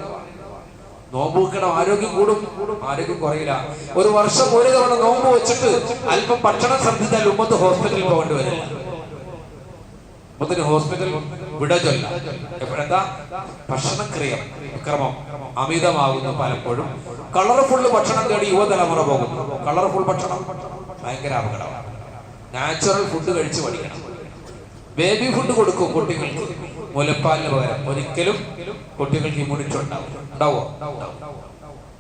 A: നോമ്പ് വെക്കണം, ആരോഗ്യം കൂടും, ആരോഗ്യം കുറയില്ല. ഒരു വർഷം ഒരു തവണ നോമ്പ് വെച്ചിട്ട് അല്പം ഭക്ഷണം ശ്രദ്ധിച്ചാൽ ഉമ്മത്ത് ഹോസ്പിറ്റലിൽ പോകേണ്ടി വരില്ല. ഉമ്മത്തിന് ഹോസ്പിറ്റൽ വിടചൊല്ല. എപ്പോഴെന്താ ക്രമം അമിതമാകുന്നു. പലപ്പോഴും കളർഫുൾ ഭക്ഷണം തേടി യുവതലമുറ പോകുന്നു. കളർഫുൾ ഭക്ഷണം ഭയങ്കര അപകടമാണ്. നാച്ചുറൽ ഫുഡ് കഴിച്ച് പഠിക്കണം. ബേബി ഫുഡ് കൊടുക്കും കുട്ടികൾക്ക് മുലപ്പാലിന് പകരം. ഒരിക്കലും കുട്ടികൾക്ക് ഇമ്മ്യൂണിറ്റി ഉണ്ടാവോ?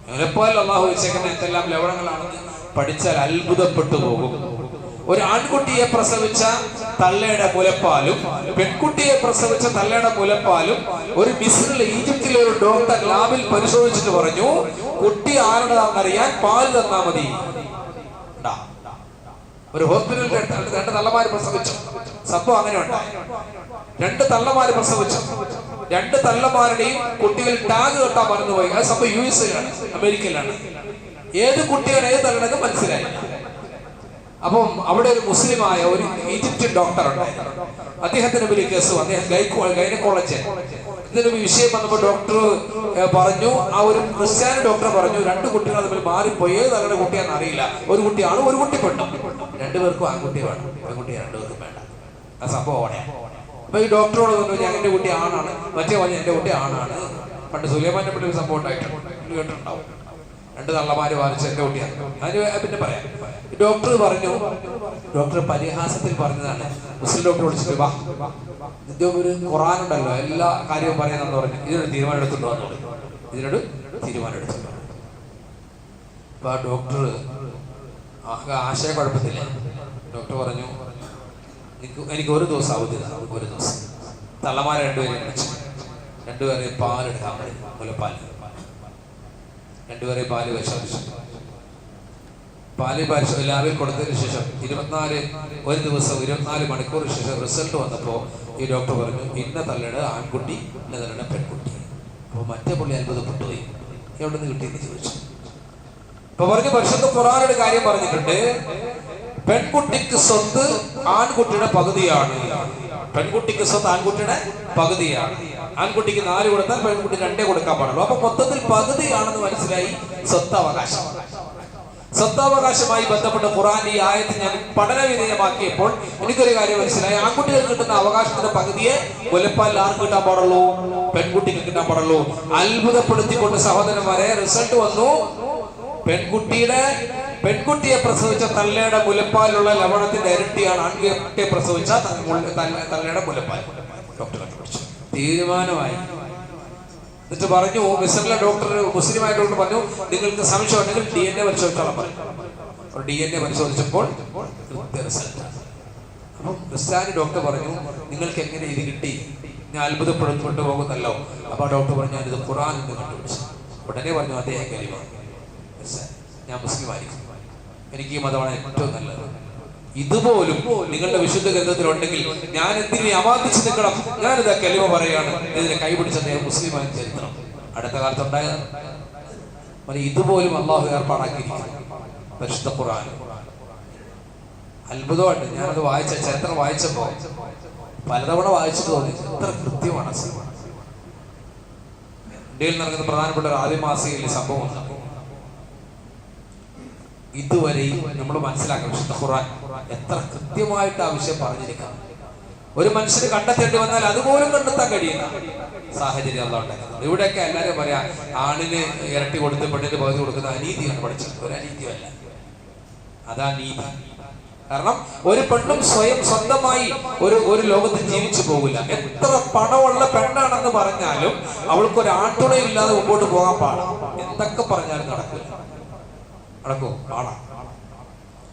A: മുലപ്പാലിൽ അള്ളാഹു വെച്ചേക്കുന്ന എന്തെല്ലാം ലവണങ്ങളാണെന്ന് പഠിച്ചാൽ അത്ഭുതപ്പെട്ടു പോകും. ഒരു ആൺകുട്ടിയെ പ്രസവിച്ച തള്ളയുടെ മുലപ്പാലും പെൺകുട്ടിയെ പ്രസവിച്ച തള്ളയുടെ മുലപ്പാലും ഒരു മിസ്രിലെ ഈജിപ്തിലെ ഒരു ഡോക്ടർ ലാബിൽ പരിശോധിച്ചിട്ട് പറഞ്ഞു, കുട്ടി ആരുടേതാണെന്നറിയാൻ പാല് തന്നാ മതി. ഒരു ഹോസ്പിറ്റലിൽ 2 തള്ളമാര് പ്രസവിച്ചു. സംഭവം അങ്ങനെ ഉണ്ടായി. 2 തള്ളമാര് പ്രസവിച്ചു. 2 തള്ളമാരുടെയും കുട്ടികൾ ടാഗ് കെട്ടാൻ മറന്നുപോയി. അത് സംഭവം US-ലാണ്, അമേരിക്കയിലാണ്. ഏത് കുട്ടിയാണ് ഏത് തള്ളണെന്ന് മനസ്സിലായി. അപ്പം അവിടെ ഒരു മുസ്ലിമായ ഒരു ഈജിപ്ഷ്യൻ ഡോക്ടർ ഉണ്ടായിരുന്നു. അദ്ദേഹത്തിന് വലിയ കേസ്. അദ്ദേഹം ഗൈനക്കോളജി. ഇതിന് വിഷയം വന്നപ്പോൾ ഡോക്ടർ പറഞ്ഞു, ആ ഒരു ക്രിസ്ത്യാനി ഡോക്ടർ പറഞ്ഞു, 2 കുട്ടികൾ തമ്മിൽ മാറിപ്പോയി. ഏത് തങ്ങളുടെ കുട്ടിയാണെന്ന് അറിയില്ല. ഒരു കുട്ടിയാണ്, ഒരു കുട്ടി പെണ്ണും. 2 പേർക്കും ആൺകുട്ടി വേണം, പെൺകുട്ടി 2 പേർക്കും വേണ്ട. ആ സംഭവം അവിടെ. അപ്പൊ ഈ ഡോക്ടറോട് പറഞ്ഞു, എന്റെ കുട്ടി ആണാണ്. മറ്റേ പറഞ്ഞു എന്റെ കുട്ടി ആണാണ്. പണ്ട് സുലൈമാന്റെ പറ്റി ഒരു സംഭവം ഉണ്ടായിട്ടുണ്ട്, കേട്ടിട്ടുണ്ടാവും. 2 തള്ളമാര് വാരിച്ച് എന്റെ കുട്ടിയാണ്. അതിന് പിന്നെ പറയാം. ഡോക്ടർ പറഞ്ഞു, ഡോക്ടർ പരിഹാസത്തിൽ പറഞ്ഞതാണ്. മുസ്ലിം ഡോക്ടർ വിളിച്ചിട്ട്, വാ, ഇതിന്റെ ഒരു ഖുർആൻ ഉണ്ടല്ലോ, എല്ലാ കാര്യവും പറയുന്നെന്ന് പറഞ്ഞു. ഇതിനൊരു തീരുമാനം എടുത്തിട്ട് വന്നു. ഇതിനൊരു തീരുമാനം എടുത്തിട്ട്. അപ്പൊ ആ ഡോക്ടർ ആശയക്കുഴപ്പത്തില്ല. ഡോക്ടർ പറഞ്ഞു, എനിക്ക് ഒരു ദിവസം അവധി തരാം. ഒരു ദിവസം തള്ളമാരെ 2 പേരെയും വിളിച്ചു. 2 പേരെ പാലെടുക്കാൻ പറയും, മുലപ്പാൽ. 2 പേരെ പാല് പരിശോധിച്ചു. പാല് ലാബിൽ കൊടുത്തതിന് ശേഷം ഒരു ദിവസം 24 മണിക്കൂർ ശേഷം റിസൾട്ട് വന്നപ്പോൾ ഈ ഡോക്ടർ പറഞ്ഞു, ഇന്ന തള്ളയുടെ ആൺകുട്ടി, ഇന്ന തള്ളയുടെ പെൺകുട്ടി. അപ്പൊ മറ്റേ പുള്ളി അത്ഭുതപ്പെട്ടു പോയി. എവിടെ നിന്ന് കിട്ടിയെന്ന് ചോദിച്ചു. അപ്പൊ പറഞ്ഞു, പരിശുദ്ധ ഖുർആനിലെ കാര്യം പറഞ്ഞിട്ടുണ്ട്, പെൺകുട്ടിക്ക് സ്വത്ത് ആൺകുട്ടിയുടെ പകുതിയാണ്. പെൺകുട്ടിക്ക് സ്വത്ത് ആൺകുട്ടിയുടെ പകുതിയാണ്. ആൺകുട്ടിക്ക് 4 കൊടുത്താൽ പെൺകുട്ടി 2 കൊടുക്കാൻ പാടുള്ളൂ. അപ്പൊ മൊത്തത്തിൽ പകുതിയാണെന്ന് മനസ്സിലായി. സ്വത്തവകാശം, സ്വത്തവകാശമായി ബന്ധപ്പെട്ട ഖുർആൻ ഈ ആയത്ത് ഞാൻ പഠന വിധേയമാക്കിയപ്പോൾ എനിക്കൊരു കാര്യം മനസ്സിലായി. ആൺകുട്ടികൾ കിട്ടുന്ന അവകാശത്തിന്റെ പകുതിയെ മുലപ്പാലിൽ ആർക്ക് കിട്ടാൻ പാടുള്ളൂ? പെൺകുട്ടിക്ക് കിട്ടാൻ പാടുള്ളൂ. അത്ഭുതപ്പെടുത്തിക്കൊണ്ട് സഹോദരന്മാരെ, റിസൾട്ട് വന്നു. പെൺകുട്ടിയെ പ്രസവിച്ച തള്ളയുടെ മുലപ്പാലുള്ള ലവണത്തിന്റെ ഇരട്ടിയാണ് ആൺകുട്ടിയെ പ്രസവിച്ച തള്ളയുടെ മുലപ്പാൽ. ഡോക്ടർ കണ്ടുപിടിച്ചു. തീരുമാനമായി. എന്നിട്ട് പറഞ്ഞു, മിസ്രിലെ ഡോക്ടർ, മുസ്ലിമായ ഡോക്ടർ പറഞ്ഞു, നിങ്ങൾക്ക് സംശയം ഉണ്ടെങ്കിൽ DNA പരിശോധിച്ചോളാം പറഞ്ഞു. DNA പരിശോധിച്ചപ്പോൾ റിസൾട്ട്. അപ്പം ക്രിസ്ത്യാനി ഡോക്ടർ പറഞ്ഞു, നിങ്ങൾക്ക് എങ്ങനെ ഇത് കിട്ടി? ഞാൻ അത്ഭുതപ്പെടുത്തിക്കൊണ്ട് പോകുന്നല്ലോ. അപ്പൊ ഡോക്ടർ പറഞ്ഞു, ഞാനിത് ഖുർആനിൽ നിന്ന് കണ്ടുപിടിച്ചു. ഉടനെ പറഞ്ഞു, അദ്ദേഹം കലിമ, ഞാൻ മുസ്ലിം ആയിരിക്കും, എനിക്ക് ഈ മതമാണ് ഏറ്റവും നല്ലത്. ഇതുപോലും നിങ്ങളുടെ വിശുദ്ധ ഗ്രന്ഥത്തിലുണ്ടെങ്കിൽ ഞാൻ എന്തിനെ അമാന്തിച്ച് നിൽക്കണം? ഞാനിത് കലിമ പറയാണ്. ഇതിനെ കൈപിടിച്ച അദ്ദേഹം മുസ്ലിമായ ചരിത്രം അടുത്ത കാലത്ത് ഉണ്ടായത്. ഇതുപോലും അള്ളാഹു ഏർപ്പാടാക്കിയിരിക്കുന്നു പരിശുദ്ധ ഖുർആൻ. അത്ഭുതമായിട്ട് ഞാനത് വായിച്ച ചരിത്രം വായിച്ചപ്പോ പലതവണ വായിച്ചിട്ട് തോന്നി, എത്ര കൃത്യമാണ്. ഇന്ത്യയിൽ നടക്കുന്ന പ്രധാനപ്പെട്ട ഒരു ആദിമാസികയിൽ സംഭവം ഇതുവരെയും നമ്മൾ മനസ്സിലാക്കണം. വിശുദ്ധ ഖുർആൻ എത്ര കൃത്യമായിട്ട് ആ വിഷയം പറഞ്ഞിരിക്കണം. ഒരു മനുഷ്യന് കണ്ടെത്തേണ്ടി വന്നാൽ അതുപോലും കണ്ടെത്താൻ കഴിയുന്ന സാഹചര്യം അല്ലാഹു ഉണ്ടാക്കുന്നത്. ഇവിടെയൊക്കെ എല്ലാവരും പറയാ, ആണിന് ഇരട്ടി കൊടുത്ത് പെണ്ണിന് പകുതി കൊടുക്കുന്ന അനീതിയാണ് പഠിച്ചത്. ഒരു അനീതിയല്ല, അതാ നീതി. കാരണം ഒരു പെണ്ണും സ്വന്തമായി ഒരു ലോകത്ത് ജീവിച്ചു പോകില്ല. എത്ര പണമുള്ള പെണ്ണാണെന്ന് പറഞ്ഞാലും അവൾക്കൊരു ആൺതുണയില്ലാതെ മുമ്പോട്ട് പോകാൻ പാടാം. എന്തൊക്കെ പറഞ്ഞാലും നടക്കില്ല. നടക്കോ? പാടാം.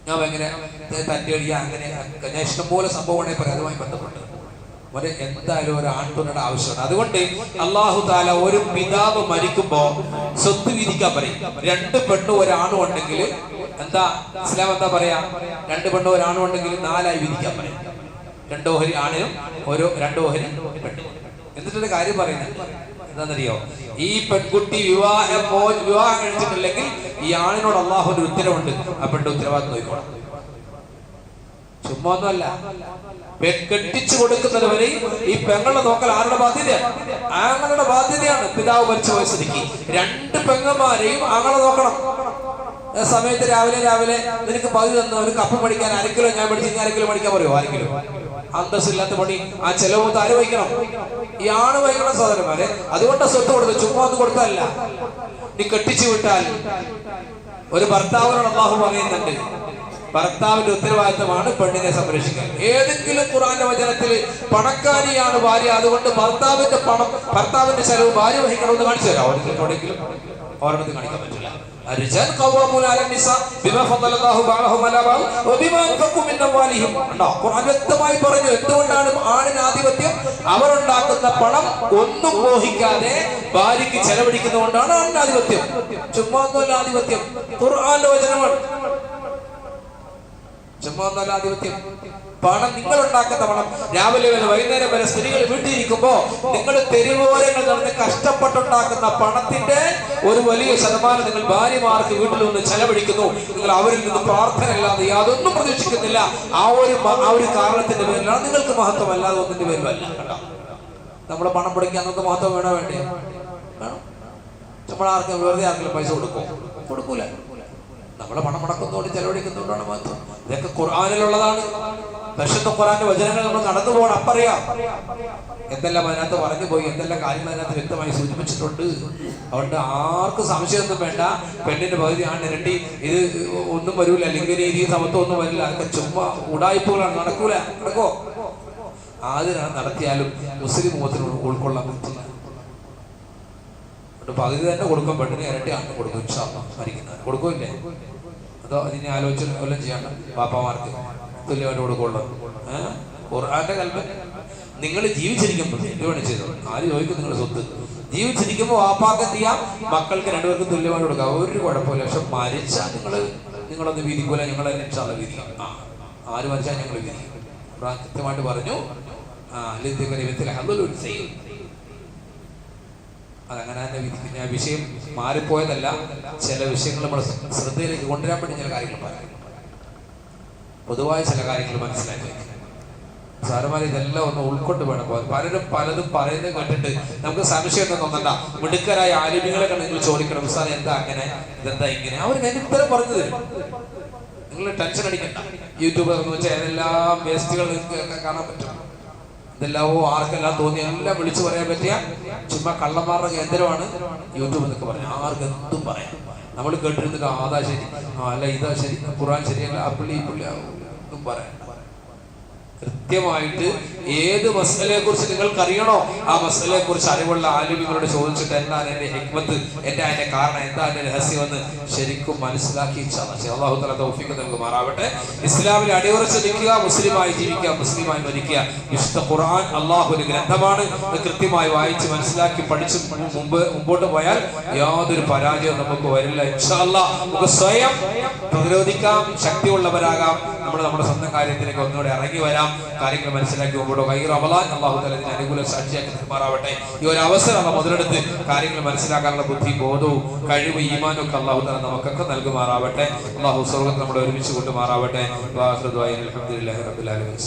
A: ഞാൻ എങ്ങനെ തന്റെ അടിയ അങ്ങനെ ഞാൻ ഇഷ്ടംപോലെ സംഭവങ്ങളെ പറയാം അതുമായി ബന്ധപ്പെട്ട്. എന്തായാലും ഒരു ആൺതുണയുടെ ആവശ്യമുണ്ട്. അതുകൊണ്ട് അല്ലാഹു തആല ഒരു പിതാവ് മരിക്കുമ്പോ സ്വത്ത് വീതിക്കാൻ പറയും. 2 പെണ്ണും ഒരാണും ഉണ്ടെങ്കിൽ എന്താ ഇസ്ലാം എന്താ പറയാ? 2 പെണ്ണും ഒരാണും ഉണ്ടെങ്കിൽ 4 ആയി വീതിക്കാൻ പറയും. 2 ഓഹരി ആണിനും 2 ഓഹരി പെണ്ണും. എന്നിട്ടൊരു കാര്യം പറയുന്നത് എന്താണെന്നറിയോ? ഈ പെൺകുട്ടി വിവാഹം കഴിച്ചിട്ടില്ലെങ്കിൽ ഈ ആണിനോട് അള്ളാഹുവിന്റെ ഉത്തരവുണ്ട്, ആ പെണ്ണിന്റെ ഉത്തരവാദിത്വം നോക്കിക്കോണം. ചുമ്മാ ഒന്നുമല്ല, കെട്ടിച്ചു കൊടുക്കുന്നത് വരെ ഈ പെങ്ങളുടെ നോക്കൽ ആരുടെ ബാധ്യതയാണ്? ആങ്ങളുടെ ബാധ്യതയാണ്. പിതാവ് മരിച്ചു പോയ സ്ഥിതിക്ക് 2 പെങ്ങന്മാരെയും ആങ്ങളെ നോക്കണം. സമയത്ത് രാവിലെ നിനക്ക് പകുതി തന്നു, ഒരു കപ്പ് പഠിക്കാൻ 1/2 കിലോ ഞാൻ പഠിച്ചു, 1/2 കിലോ പഠിക്കാൻ പറയുമോ? 1/2 കിലോ അന്തസ്സില്ലാത്ത പണി. ആ ചെലവ് ആര് വഹിക്കണം? ഈ ആണ് വഹിക്കണം സഹോദരന്മാരെ. അതുകൊണ്ട് സ്വത്ത് കൊടുത്തു, ചുമ്മാ ഒന്നും കൊടുത്തല്ല. നീ കെട്ടിച്ചു വിട്ടാൽ ഒരു ഭർത്താവിനോട് അല്ലാഹു പറയുന്നുണ്ട്, ഭർത്താവിന്റെ ഉത്തരവാദിത്തമാണ് പെണ്ണിനെ സംരക്ഷിക്കാൻ. ഏതെങ്കിലും ഖുർആന്റെ വചനത്തിൽ പണക്കാരിയാണ് ഭാര്യ, അതുകൊണ്ട് ഭർത്താവിന്റെ ചെലവ് ഭാര്യ വഹിക്കണമെന്ന് കാണിച്ചു തരാം. ഓരോരുത്തരും കാണിക്കാൻ പറ്റില്ല. വ്യക്തമായി പറഞ്ഞു എന്തുകൊണ്ടാണ് ആണിന് ആധിപത്യം. അവരുണ്ടാക്കുന്ന പണം ഒന്നും മോഹിക്കാതെ ഭാര്യയ്ക്ക് ചെലവഴിക്കുന്നതുകൊണ്ടാണ് ആണിന് ആധിപത്യം. ചുമ്മാ ഒന്നുമല്ല ആധിപത്യം, ഖുർആന്റെ വചനമാണ്. ചുമ്മാ ഒന്നുമല്ല ആധിപത്യം. പണം നിങ്ങൾ ഉണ്ടാക്കുന്ന പണം രാവിലെ വരെ വൈകുന്നേരം വരെ സ്ത്രീകൾ വീട്ടിലിരിക്കുമ്പോ നിങ്ങൾ തെരുവോരങ്ങൾ നടന്ന് കഷ്ടപ്പെട്ടുണ്ടാക്കുന്ന പണത്തിന്റെ ഒരു വലിയ ശതമാനം നിങ്ങൾ ഭാര്യമാർക്ക് വീട്ടിൽ നിന്ന് ചെലവഴിക്കുന്നു. നിങ്ങൾ അവരിൽ നിന്ന് പ്രാർത്ഥന അല്ലാതെ യാതൊന്നും പ്രതീക്ഷിക്കുന്നില്ല. ആ ഒരു കാരണത്തിന്റെ പേരിലാണ് നിങ്ങൾക്ക് മഹത്വം, അല്ലാതെ ഒന്നിന്റെ പേരിലല്ല. കേട്ടോ, നമ്മുടെ പണം പിടിക്കാൻ നമുക്ക് മഹത്വം വേണോ വേണ്ടേ? നമ്മൾ ആർക്കും വെറുതെ ആർക്കെങ്കിലും പൈസ കൊടുക്കൂല. നമ്മളെ പണം മുടക്കുന്നതോട് ചെലവഴിക്കുന്നതുകൊണ്ടാണ് മഹത്വം. ഇതൊക്കെ ഖുർആനിലുള്ളതാണ്. പരിശുദ്ധ ഖുർആന്റെ വചനങ്ങൾ നമ്മൾ നടന്നു പോകണം. അപ്പറിയാം എന്തെല്ലാം അതിനകത്ത് പറഞ്ഞു പോയി, എന്തെല്ലാം കാര്യങ്ങൾ അതിനകത്ത് വ്യക്തമായി സൂചിപ്പിച്ചിട്ടുണ്ട്. അതുകൊണ്ട് ആർക്കും സംശയമൊന്നും വേണ്ട. പെണ്ണിന്റെ പകുതി ആണ് ഇരട്ടി, ഇത് ഒന്നും വരൂല, ലിംഗനീതി സമത്വം ഒന്നും വരില്ല. അതൊക്കെ ചുമ്മാ ഉടായ്പകളാണ്. നടക്കോ? ആദ്യം നടത്തിയാലും മുസ്ലിം മുഖത്തിന് ഉൾക്കൊള്ളാൻ പറ്റില്ല. പകുതി തന്നെ കൊടുക്കും, പെണ്ണിന് ഇരട്ടി ആണ് കൊടുക്കും. ഇൻഷാ അല്ലാഹ് മരിക്കുന്നവർ കൊടുക്കൂല്ലേ? അതോ അതിനെ ആലോചന വല്ലതും ചെയ്യണ്ട? പാപ്പമാർക്ക് തുല്യമായിട്ട് കൊടുക്കുള്ളൂ. ഖുർആന്റെ കൽപ്പന നിങ്ങൾ ജീവിച്ചിരിക്കുമ്പോൾ എന്തുവേണം ചെയ്തത്? ആര് ചോദിക്കും? നിങ്ങളുടെ സ്വത്ത് ജീവിച്ചിരിക്കുമ്പോൾ വാപ്പാക്ക് എന്ത് ചെയ്യാം? മക്കൾക്ക് 2 പേർക്കും തുല്യമായിട്ട് കൊടുക്കാം, ഒരു കുഴപ്പമില്ല. പക്ഷെ മരിച്ചാൽ നിങ്ങളൊന്ന് വിധിക്കൂല, ഞങ്ങളെ ഇൻഷാ അല്ലാഹ് വിധിക്കും. ആര് മരിച്ചാൽ ഞങ്ങൾ വിധിക്കും. ഖുർആൻ കൃത്യമായിട്ട് പറഞ്ഞു. അതങ്ങനെ തന്നെ വിധിക്കും. ഞാൻ വിഷയം മാറിപ്പോയതല്ല, ചില വിഷയങ്ങൾ നമ്മൾ ശ്രദ്ധയിലേക്ക് കൊണ്ടുവരാൻ വേണ്ടി ചില കാര്യങ്ങൾ പറയാം. പൊതുവായ ചില കാര്യങ്ങൾ മനസ്സിലാക്കി സാരമാരി ഇതെല്ലാം ഒന്ന് ഉൾക്കൊണ്ട് വേണം പോകാൻ. പലതും പറയുന്നത് കേട്ടിട്ട് നമുക്ക് സംശയമൊന്നും തോന്നണ്ട. മിടുക്കരായ ആലിമികളൊക്കെ നിങ്ങൾ ചോദിക്കണം, സാർ എന്താ അങ്ങനെ, ഇതെന്താ ഇങ്ങനെ? അവർ ഞാൻ ഉത്തരം പറഞ്ഞു തരും. നിങ്ങൾ ടെൻഷൻ അടിക്കണ്ട. യൂട്യൂബ് എന്ന് വെച്ചാൽ ഏതെല്ലാം വേസ്റ്റുകൾ നിങ്ങൾക്ക് കാണാൻ പറ്റും. ഇതെല്ലാവോ ആർക്കെല്ലാം തോന്നി എല്ലാം വിളിച്ചു പറയാൻ പറ്റിയ ചുമ്മാ കള്ളന്മാരുടെ കേന്ദ്രമാണ് യൂട്യൂബ് എന്നൊക്കെ പറഞ്ഞു. ആർക്ക് എന്തും പറയാം. നമ്മൾ കേട്ടിരുന്നിട്ട് അതാ ശരി, അല്ല ഇതാ ശരി, ഖുർആൻ ശരിയല്ല, ആ പുള്ളി ഒന്നും പറയാം. കൃത്യമായിട്ട് ഏത് മസലയെ കുറിച്ച് നിങ്ങൾക്ക് അറിയണോ, ആ മസലയെ കുറിച്ച് അറിവുള്ള ആലിമികളോട് ചോദിച്ചിട്ട് എന്താണ് എന്റെ ഹിക്മത്ത്, അതിന്റെ കാരണം എന്താ, എന്റെ രഹസ്യമെന്ന് ശരിക്കും മനസ്സിലാക്കി അല്ലാഹു തആല തൗഫീഖ് നൽകുമാറാവട്ടെ. ഇസ്ലാമിൽ അടിയുറച്ച് നിൽക്കുക, മുസ്ലിമായി ജീവിക്കുക, മുസ്ലിമായി മരിക്കുക. വിശുദ്ധ ഖുർആൻ അല്ലാഹുവിന്റെ ഗ്രന്ഥമാണ്. കൃത്യമായി വായിച്ച് മനസ്സിലാക്കി പഠിച്ച് മുമ്പോട്ട് പോയാൽ യാതൊരു പരാജയവും നമുക്ക് വരില്ല. ഇൻഷാ അല്ലാഹ് നമുക്ക് സ്വയം പ്രതിരോധിക്കാം, ശക്തിയുള്ളവരാകാം. നമ്മുടെ സ്വന്തം കാര്യത്തിലേക്ക് ഒന്നുകൂടെ ഇറങ്ങി വരാം, കാര്യങ്ങൾ മനസ്സിലാക്കി മുമ്പോട്ട് റമളാൻ അല്ലാഹു തആല ഇതിനെ അനുകൂല സാക്ഷിയാക്കി നിർമാറാവട്ടെ. ഈ ഒരു അവസരം മുതലെടുത്ത് കാര്യങ്ങൾ മനസ്സിലാക്കാനുള്ള ബുദ്ധി, ബോധവും കഴിവ്, ഈമാനും ഒക്കെ അല്ലാഹു തആല നമുക്കൊക്കെ നൽകുമാറാവട്ടെ. അല്ലാഹു സ്വർഗ്ഗത്തിൽ നമ്മളെ ഒരുമിച്ച് കൊണ്ടുമാറാവട്ടെ. അൽഹംദുലില്ലാഹി റബ്ബിൽ ആലമീൻ.